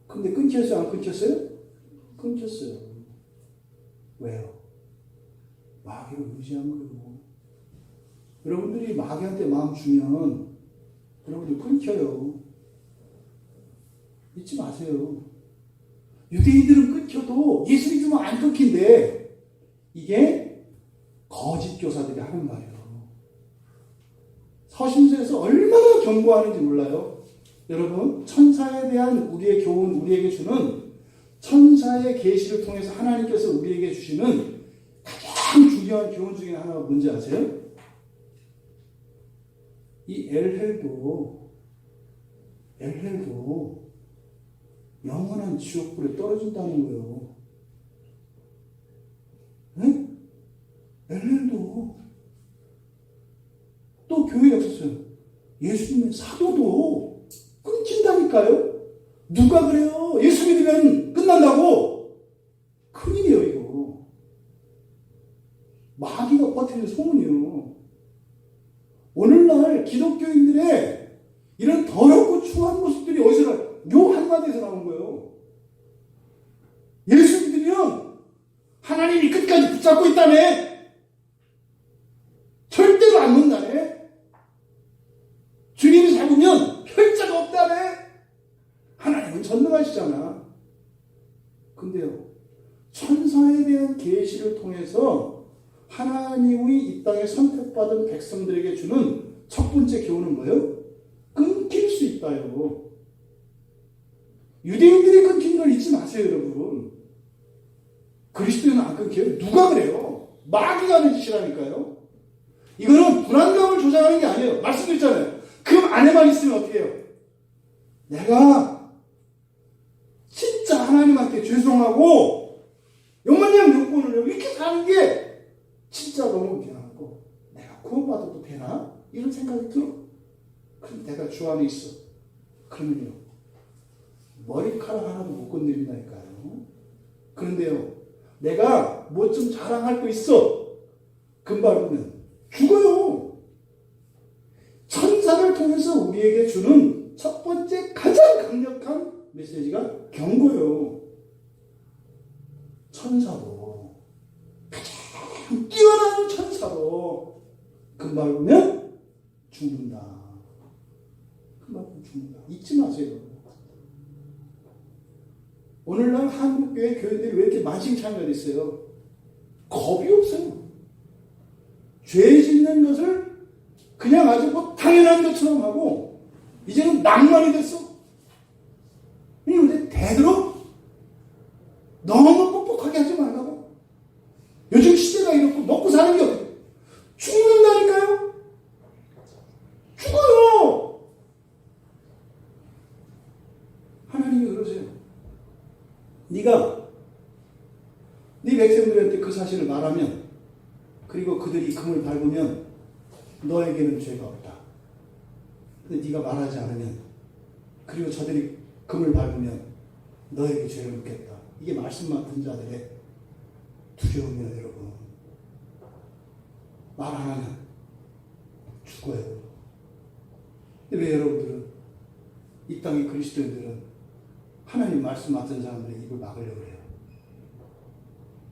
근데 끊겼어요? 안 끊겼어요? 끊겼어요. 왜요? 마귀를 의지한 거예요. 여러분들이 마귀한테 마음 주면 여러분들 끊겨요. 잊지 마세요. 유대인들은 끊겨도 예수 믿으면 안 끊긴데 이게 거짓 교사들이 하는 말이에요. 서신서에서 얼마나 경고하는지 몰라요. 여러분, 천사에 대한 우리의 교훈, 우리에게 주는 천사의 계시를 통해서 하나님께서 우리에게 주시는 가장 중요한 교훈 중에 하나가 뭔지 아세요? 이 엘헬도 영원한 지옥불에 떨어진다는 거예요. 네? 엘헬도 또 교회 역사서요. 예수님의 사도도 끊긴다니까요. 누가 그래요? 예수 믿으면 끝난다고? 큰일이에요 이거. 마귀가 퍼뜨리는 소문이에요. 오늘날 기독교인들의 이런 더럽고 추한 모습들이 어디서 나요? 요 한마디에서 나온 거예요. 예수 믿으면 하나님이 끝까지 붙잡고 있다며. 절대로 안 논다네. 주님이 잡으면 혈자가 없다네. 하나님은 전능하시잖아. 근데요, 천사에 대한 계시를 통해서 하나님의 이 땅에 선택받은 백성들에게 주는 첫 번째 교훈은 뭐예요? 끊길 수 있다요. 유대인들이 끊긴 걸 잊지 마세요, 여러분. 그리스도인은 안 끊겨요? 누가 그래요? 마귀가 하는 짓이라니까요. 이거는 불안감을 조장하는 게 아니에요. 말씀드렸잖아요. 금 안에만 있으면 어떻게 해요? 내가 진짜 하나님한테 죄송하고 욕망량 욕구를 이렇게 사는 게 진짜 너무 미안하고 내가 구원받아도 되나? 이런 생각이 들어. 그럼 내가 주 안에 있어. 그러면요, 머리카락 하나도 못 건드린다니까요. 그런데요, 내가 뭐 좀 자랑할 거 있어. 금발보면 죽어요. 천사를 통해서 우리에게 주는 첫 번째 가장 강력한 메시지가 경고요. 천사로, 가장 뛰어난 천사로 금발보면 죽는다. 금발보면 죽는다. 잊지 마세요. 오늘날 한국교회 교인들이 왜 이렇게 만신창이가 됐어요? 겁이 없어요. 죄 짓는 것을 그냥 아주 뭐 당연한 것처럼 하고 이제는 낭만이 됐어. 근데 되도록 너무 뻑뻑하게 하지 말라고. 요즘 시대가 이렇고 먹고 사는 게 어때요? 죽는다니까요. 죽어요. 하나님이 그러세요. 네가 네 백성들한테 그 사실을 말하면, 그리고 그들이 금을 밟으면 너에게는 죄가 없다. 근데 네가 말하지 않으면, 그리고 저들이 금을 밟으면 너에게 죄를 묻겠다. 이게 말씀 맡은 자들의 두려움이에요, 여러분. 말 안 하면 죽어요. 근데 왜 여러분들은, 이 땅의 그리스도인들은 하나님 말씀 맡은 사람들의 입을 막으려고 해요?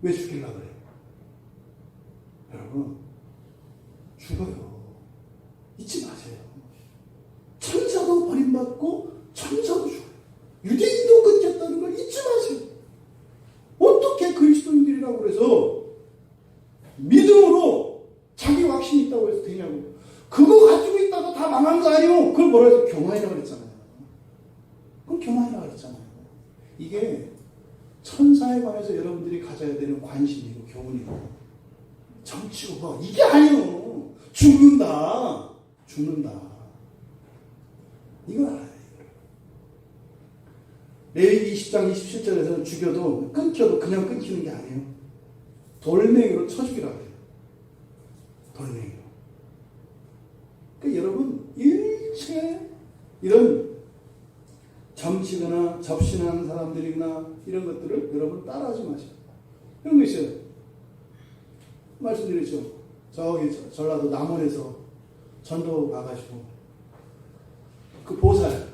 왜 죽이려고 그래요? 여러분, 죽어요. 잊지 마세요. 천사도 버림받고 천사도 죽어요. 유대인도 끊겼다는 걸 잊지 마세요. 어떻게 그리스도인들이라고 해서 믿음으로 자기 확신이 있다고 해서 되냐고. 그거 가지고 있다가 다 망한 거 아니에요. 그걸 뭐라 해서 교만이라고 그랬잖아요. 그건 교만이라고 그랬잖아요. 이게 천사에 관해서 여러분들이 가져야 되는 관심이고 교훈이고, 정치고 뭐 이게 아니에요. 죽는다. 이걸 알아야 돼요. 레위기 20장 27절에서는 죽여도, 끊겨도 그냥 끊기는 게 아니에요. 돌멩이로 쳐 죽이라고 해요. 돌멩이로. 그러니까 여러분, 일체 이런 점치거나 접신하는 사람들이나 이런 것들을 여러분 따라하지 마세요. 이런 거 있어요. 말씀드렸죠. 저기 전라도 남원에서 전도 가가지고 그 보살,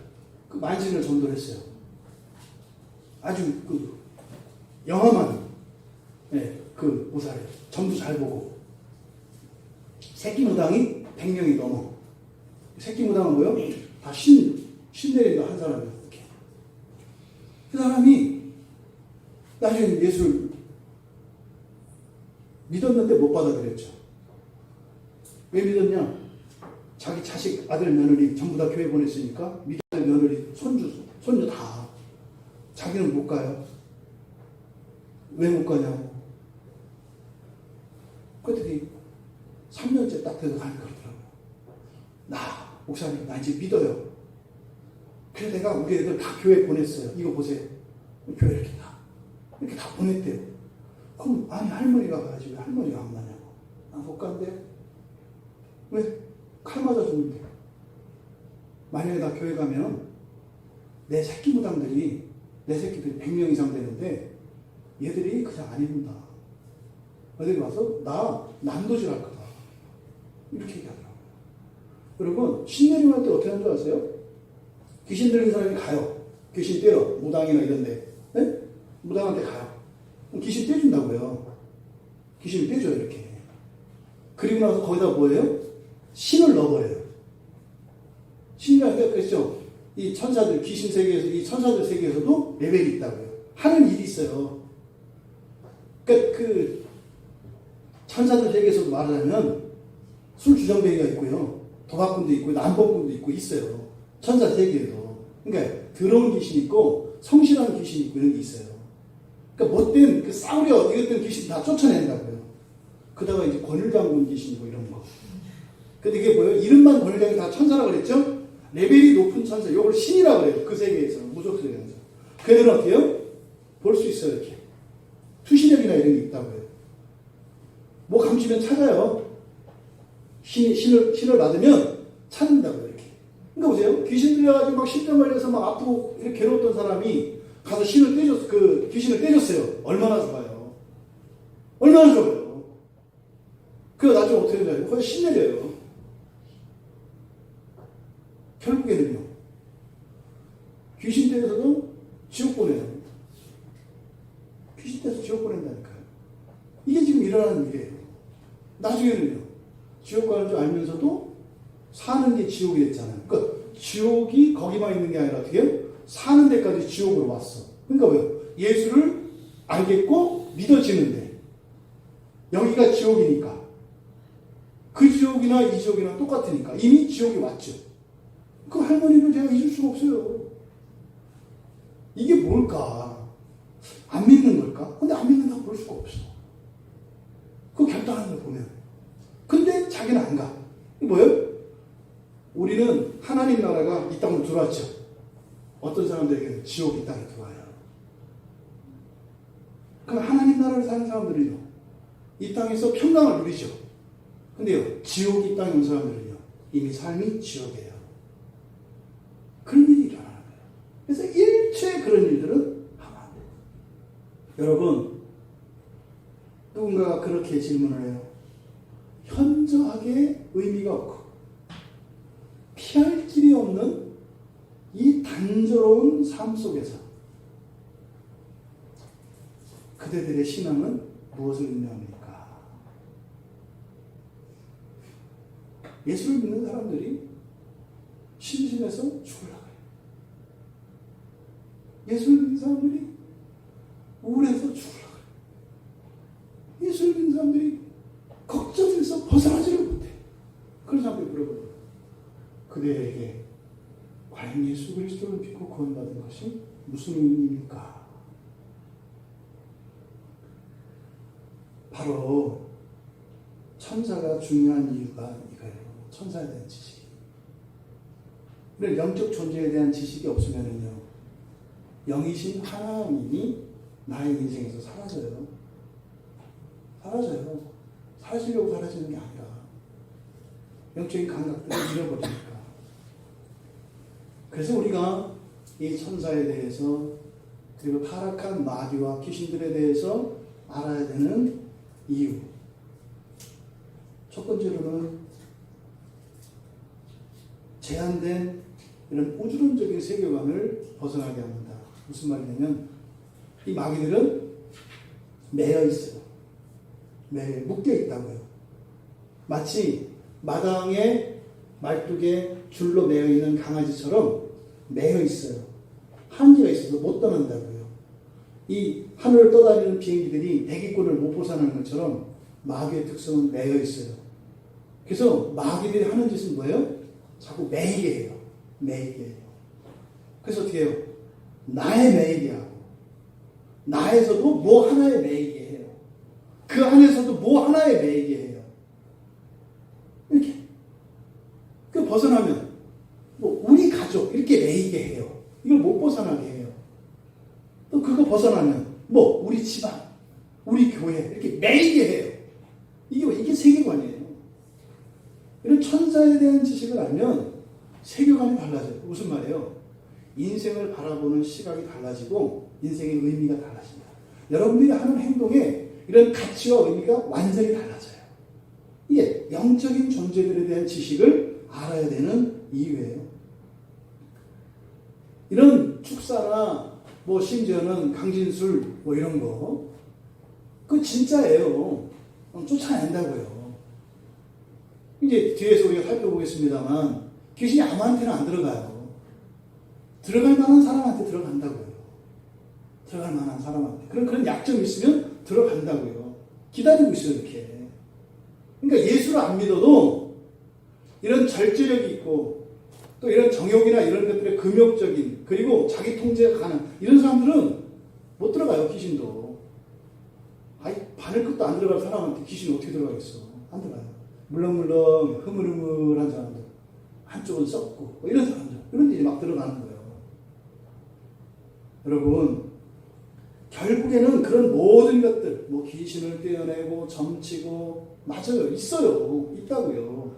그 만신을 전도를 했어요. 아주 그 영험한, 그 보살이에요. 점도 잘 보고. 새끼 무당이 100명이 넘어. 새끼 무당은 뭐요? 다 신내린다 한 사람이에요. 이렇게. 그 사람이 나중에 예수를 믿었는데 못 받아들였죠. 왜 믿었냐? 자기 자식, 아들, 며느리 전부 다 교회 보냈으니까 믿을 며느리, 손주 다. 자기는 못 가요. 왜 못 가냐고. 그랬더니 3년째 딱 돼서 가니까 그러더라고요. 목사님, 나 이제 믿어요. 그래서 내가 우리 애들 다 교회 보냈어요. 이거 보세요. 교회 이렇게 다 보냈대요. 그럼, 아니, 할머니가 가야지. 왜 할머니가 안 가냐고. 나 못 간대요. 왜? 칼 맞아 죽는데. 만약에 나 교회 가면 내 새끼 무당들이, 내 새끼들이 100명 이상 되는데 얘들이 그냥 안 입는다. 어디 와서 나 난도질 할 거다. 이렇게 얘기하더라고요. 여러분, 신내림할 때 어떻게 하는 줄 아세요? 귀신 들린 사람이 가요. 귀신 때려. 무당이나 이런데. 네? 무당한테 가요. 그럼 귀신 떼준다고요. 귀신을 떼줘요, 이렇게. 그리고 나서 거기다 뭐예요? 신을 넣어버려요. 신이라는 게 그랬죠. 이 천사들, 귀신 세계에서, 이 천사들 세계에서도 레벨이 있다고요. 하는 일이 있어요. 그러니까 그 천사들 세계에서도 말하자면 술주정뱅이가 있고요. 도박꾼도 있고, 남법꾼도 있고 있어요. 천사 세계에도. 그러니까 더러운 귀신이 있고, 성실한 귀신이 있고 이런 게 있어요. 그러니까 못된 그 싸우려 이것들 귀신 다 쫓아낸다고요. 그다가 이제 권율장군 귀신이고 이런 거. 근데 이게 뭐예요? 이름만 권율장이 다 천사라고 그랬죠? 레벨이 높은 천사, 이걸 신이라고 그래요. 그 세계에서, 무속 세계에서. 걔들은 어때요? 볼 수 있어요, 이렇게. 투시력이나 이런 게 있다고요. 뭐 감추면 찾아요. 신을 받으면 찾는다고요, 이렇게. 그러니까 보세요. 귀신 들려가지고 막 신병 걸려서 막 아프고 이렇게 괴로웠던 사람이 가서 귀신을 떼줬어요. 얼마나 좋아요. 얼마나 좋아요. 그래서 나중에 어떻게 되나요? 거의 신내려요. 결국에는요, 귀신 떼서도 지옥 보내요. 귀신 떼서 지옥 보낸다니까요. 이게 지금 일어나는 일이에요. 나중에는요, 지옥 가는 줄 알면서도 사는 게 지옥이 됐잖아요. 그러니까 지옥이 거기만 있는 게 아니라 어떻게 해요? 사는 데까지 지옥으로 왔어. 그러니까 왜요? 예수를 알겠고 믿어지는데 여기가 지옥이니까 그 지옥이나 이 지옥이나 똑같으니까 이미 지옥이 왔죠. 그 할머니를 제가 잊을 수가 없어요. 이게 뭘까? 안 믿는 걸까? 근데 안 믿는다고 볼 수가 없어. 그 결단하는 걸 보면. 근데 자기는 안 가. 이게 뭐예요? 우리는 하나님 나라가 이 땅으로 들어왔죠. 어떤 사람들에게는 지옥이 이 땅에 들어와요. 그럼 하나님 나라를 사는 사람들은요, 이 땅에서 평강을 누리죠. 근데요, 지옥이 이 땅에 온 사람들은요, 이미 삶이 지옥이에요. 그런 일이 일어나는 거예요. 그래서 일체 그런 일들은 하면 안 돼요. 여러분, 누군가가 그렇게 질문을 해요. 현저하게 의미가 없고 피할 길이 없는 이 단조로운 삶 속에서 그대들의 신앙은 무엇을 의미합니까? 예수를 믿는 사람들이 심심해서 죽으려고 해요. 예수를 믿는 사람들이 우울해서 죽으려고 해요. 예수를 믿는 사람들이 걱정에서 벗어나지를 못해. 그런 사람들이 물어봐요. 그대에게 과연 예수 그리스도를 믿고 구원받은 것이 무슨 의미입니까? 바로 천사가 중요한 이유가 이거예요. 천사에 대한 지식. 그런 영적 존재에 대한 지식이 없으면요, 영이신 하나님이 나의 인생에서 사라져요. 사라져요. 사라지려고 사라지는 게 아니라 영적인 감각들을 잃어버리니까. 그래서 우리가 이 천사에 대해서 그리고 타락한 마귀와 귀신들에 대해서 알아야 되는 이유. 첫 번째로는 제한된 이런 우주론적인 세계관을 벗어나게 합니다. 무슨 말이냐면 이 마귀들은 매여 있어요. 묶여 있다고요. 마치 마당에 말뚝에 줄로 매여 있는 강아지처럼 매여 있어요. 한계가 있어서 못 떠난다고요. 이 하늘을 떠다니는 비행기들이 대기권을 못 벗어나는 것처럼 마귀의 특성은 매여 있어요. 그래서 마귀들이 하는 짓은 뭐예요? 자꾸 매이게 해요. 매이게 해요. 그래서 어떻게 해요? 나에 매이게 하고 나에서도 뭐 하나에 매이게 해요. 그 안에서도 뭐 하나에 매이게 해요. 이렇게. 그 벗어나면 뭐 우리 가족 이렇게 매이게 해요. 이걸 못 벗어나게 해요. 또 그거 벗어나면 뭐 우리 집안, 우리 교회 이렇게 매이게 해요. 이게 세계관이에요. 이런 천사에 대한 지식을 알면 세계관이 달라져요. 무슨 말이에요? 인생을 바라보는 시각이 달라지고 인생의 의미가 달라집니다. 여러분들이 하는 행동에 이런 가치와 의미가 완전히 달라져요. 이게 영적인 존재들에 대한 지식을 알아야 되는 이유예요. 이런 축사나 뭐 심지어는 강진술 뭐 이런 거 그거 진짜예요. 쫓아낸다고요. 이제 뒤에서 우리가 살펴보겠습니다만 귀신이 아무한테나 안 들어가요. 들어갈 만한 사람한테 들어간다고요. 들어갈 만한 사람한테. 그런 약점이 있으면 들어간다고요. 기다리고 있어요, 이렇게. 그러니까 예수를 안 믿어도 이런 절제력이 있고 또 이런 정욕이나 이런 것들의 금욕적인 그리고 자기 통제가 가는 이런 사람들은 못 들어가요, 귀신도. 아이, 바늘 끝도 안 들어갈 사람한테 귀신이 어떻게 들어가겠어? 안 들어가요. 물렁물렁 흐물흐물한 사람들, 한쪽은 썩고 뭐 이런 사람들, 그런 데 막 들어가는 거예요. 여러분, 결국에는 그런 모든 것들, 뭐 귀신을 떼어내고 점치고, 맞아요. 있어요. 있다고요.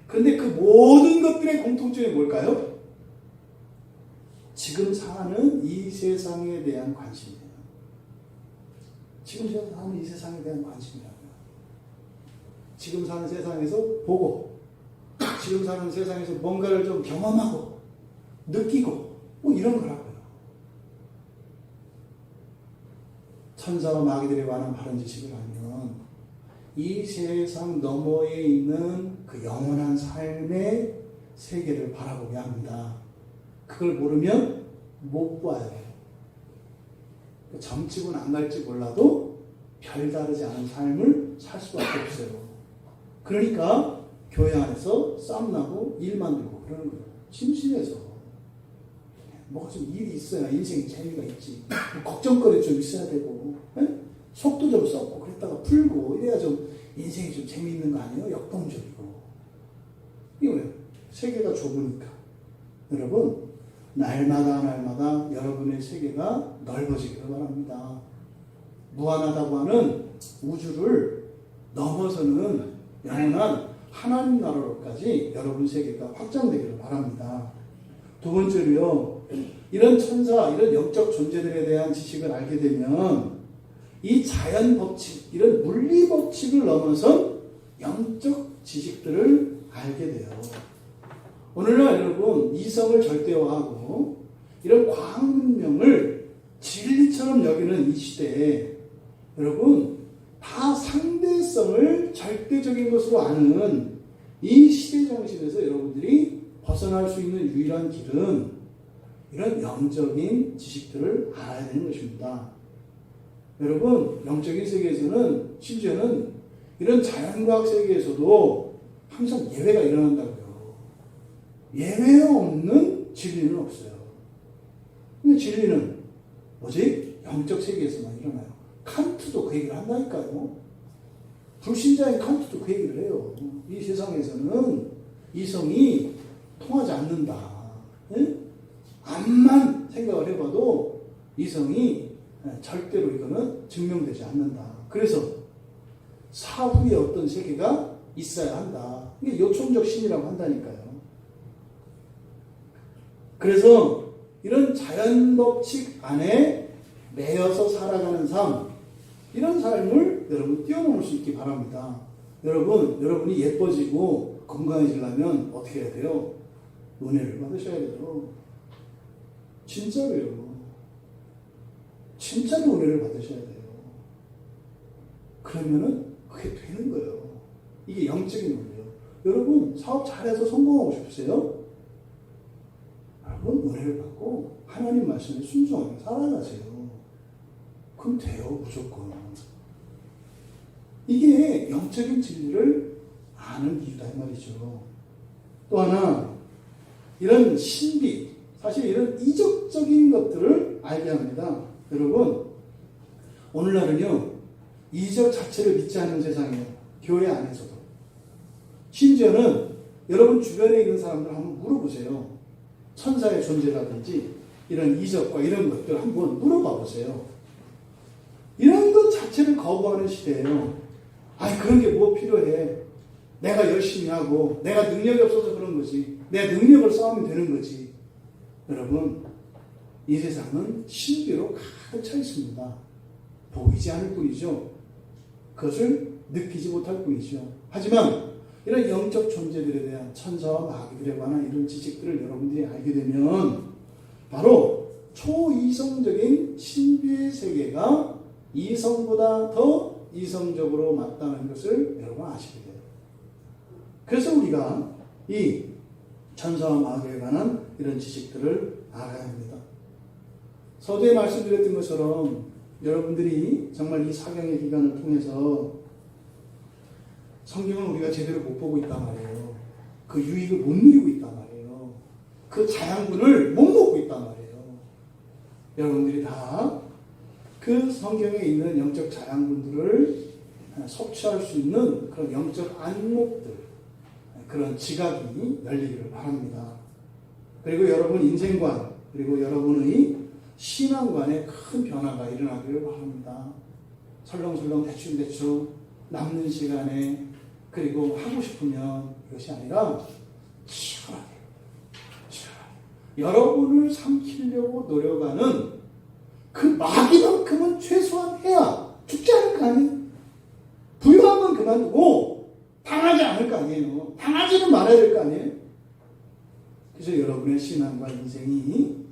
그런데 그 모든 것들의 공통점이 뭘까요? 지금 사는 이 세상에 대한 관심이에요. 지금 사는 이 세상에 대한 관심이라고요. 지금 사는 세상에서 보고, 지금 사는 세상에서 뭔가를 좀 경험하고, 느끼고, 뭐 이런 거라고요. 천사와 마귀들에 관한 바른 지식을 알면 이 세상 너머에 있는 그 영원한 삶의 세계를 바라보게 합니다. 그걸 모르면 못 봐요. 점치고는 안 갈지 몰라도 별다르지 않은 삶을 살 수밖에 없어요. 그러니까 교회 안에서 싸움나고 일 만들고 그러는 거예요. 심심해서. 뭐가 좀 일이 있어야 인생에 재미가 있지. 걱정거리 좀 있어야 되고, 에? 속도 좀 썩고, 그랬다가 풀고, 이래야 좀 인생이 좀 재미있는 거 아니에요? 역동적이고. 이거 왜요? 세계가 좁으니까. 여러분, 날마다 여러분의 세계가 넓어지기를 바랍니다. 무한하다고 하는 우주를 넘어서는 영원한 하나님 나라로까지 여러분 세계가 확장되기를 바랍니다. 두 번째로요, 이런 천사, 이런 영적 존재들에 대한 지식을 알게 되면 이 자연 법칙, 이런 물리 법칙을 넘어선 영적 지식들을 알게 돼요. 오늘날 여러분, 이성을 절대화하고 이런 과학 문명을 진리처럼 여기는 이 시대에 여러분, 다 상대성을 절대적인 것으로 아는 이 시대 정신에서 여러분들이 벗어날 수 있는 유일한 길은 이런 영적인 지식들을 알아야 되는 것입니다. 여러분, 영적인 세계에서는 심지어는 이런 자연과학 세계에서도 항상 예외가 일어난다고요. 예외 없는 진리는 없어요. 근데 진리는 뭐지? 영적 세계에서만 일어나요. 칸트도 그 얘기를 한다니까요. 불신자인 칸트도 그 얘기를 해요. 이 세상에서는 이성이 통하지 않는다. 예? 암만 생각을 해봐도 이성이 절대로 이거는 증명되지 않는다. 그래서 사후에 어떤 세계가 있어야 한다. 이게 요청적 신이라고 한다니까요. 그래서 이런 자연법칙 안에 매여서 살아가는 삶, 이런 삶을 여러분 뛰어넘을 수 있기 바랍니다. 여러분이 예뻐지고 건강해지려면 어떻게 해야 돼요? 은혜를 받으셔야 돼요. 진짜로요. 진짜로 은혜를 받으셔야 돼요. 그러면은 그게 되는 거예요. 이게 영적인 은혜예요. 여러분 사업 잘해서 성공하고 싶으세요? 여러분 은혜를 받고 하나님 말씀에 순종하며 살아가세요. 그럼 돼요. 무조건. 이게 영적인 진리를 아는 이유다 이 말이죠. 또 하나, 이런 신비, 사실 이런 이적적인 것들을 알게 합니다. 여러분, 오늘날은요, 이적 자체를 믿지 않는 세상이에요. 교회 안에서도. 심지어는 여러분 주변에 있는 사람들 한번 물어보세요. 천사의 존재라든지 이런 이적과 이런 것들 한번 물어봐 보세요. 이런 것 자체를 거부하는 시대예요. 아니, 그런 게 뭐 필요해. 내가 열심히 하고 내가 능력이 없어서 그런 거지. 내 능력을 쌓으면 되는 거지. 여러분, 이 세상은 신비로 가득 차 있습니다. 보이지 않을 뿐이죠. 그것을 느끼지 못할 뿐이죠. 하지만 이런 영적 존재들에 대한 천사와 마귀들에 관한 이런 지식들을 여러분들이 알게 되면 바로 초이성적인 신비의 세계가 이성보다 더 이성적으로 맞다는 것을 여러분 아시게 돼요. 그래서 우리가 이 천사와 마귀에 관한 이런 지식들을 알아야 합니다. 서두에 말씀드렸던 것처럼 여러분들이 정말 이 사경의 기간을 통해서 성경을 우리가 제대로 못 보고 있단 말이에요. 그 유익을 못 누리고 있단 말이에요. 그 자양분을 못 먹고 있단 말이에요. 여러분들이 다 그 성경에 있는 영적 자양분들을 섭취할 수 있는 그런 영적 안목들, 그런 지각이 열리기를 바랍니다. 그리고 여러분 인생관, 그리고 여러분의 신앙관에 큰 변화가 일어나기를 바랍니다. 설렁설렁 대충대충 남는 시간에 그리고 하고 싶으면 이것이 아니라 시원하게 여러분을 삼키려고 노력하는 그 마귀만큼은 최소한 해야 죽지 않을 거 아니에요. 부유한 건 그만두고 당하지 않을 거 아니에요. 당하지는 말아야 될 거 아니에요. 그래서 여러분의 신앙과 인생이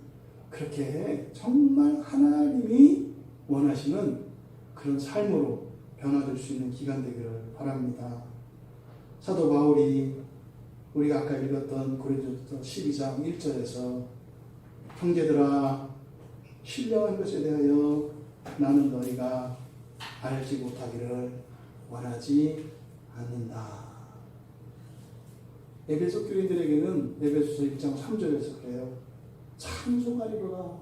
그렇게 정말 하나님이 원하시는 그런 삶으로 변화될 수 있는 기간 되기를 바랍니다. 사도 바울이 우리가 아까 읽었던 고린도서 12장 1절에서 형제들아 신령한 것에 대하여 나는 너희가 알지 못하기를 원하지 않는다. 에베소 교인들에게는 에베소서 1장 3절에서 그래요. 찬송하리로다.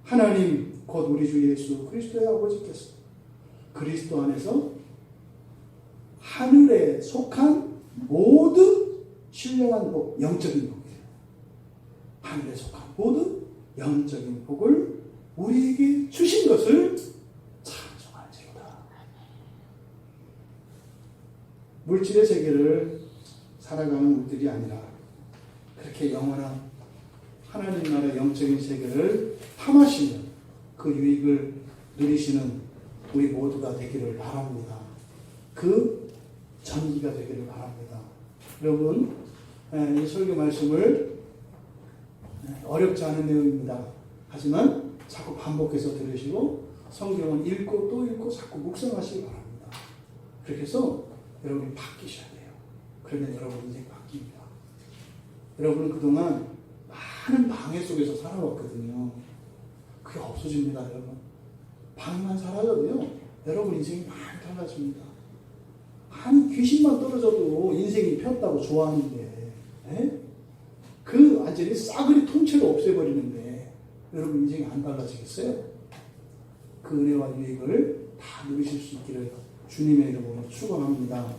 하나님 곧 우리 주 예수 그리스도의 아버지께서 그리스도 안에서 하늘에 속한 모든 신령한 복, 영적인 복이에요. 하늘에 속한 모든 영적인 복을 우리에게 주신 것을 찬송할지로다. 물질의 세계를 살아가는 우리들이 아니라 그렇게 영원한 하나님 나라의 영적인 세계를 탐하시는 그 유익을 누리시는 우리 모두가 되기를 바랍니다. 그 전기가 되기를 바랍니다. 여러분, 이 설교 말씀을 어렵지 않은 내용입니다. 하지만 자꾸 반복해서 들으시고 성경은 읽고 또 읽고 자꾸 묵상하시기 바랍니다. 그렇게 해서 여러분이 바뀌셔야 돼요. 그러면 여러분 인생이 바뀝니다. 여러분은 그동안 많은 방해 속에서 살아왔거든요. 그게 없어집니다, 여러분. 방해만 사라져도요, 여러분 인생이 많이 달라집니다. 한 귀신만 떨어져도 인생이 폈다고 좋아하는데, 그 완전히 싸그리 통째로 없애버리는데, 여러분 인생이 안 달라지겠어요? 그 은혜와 유익을 다 누리실 수 있기를 주님의 이름으로 축원합니다.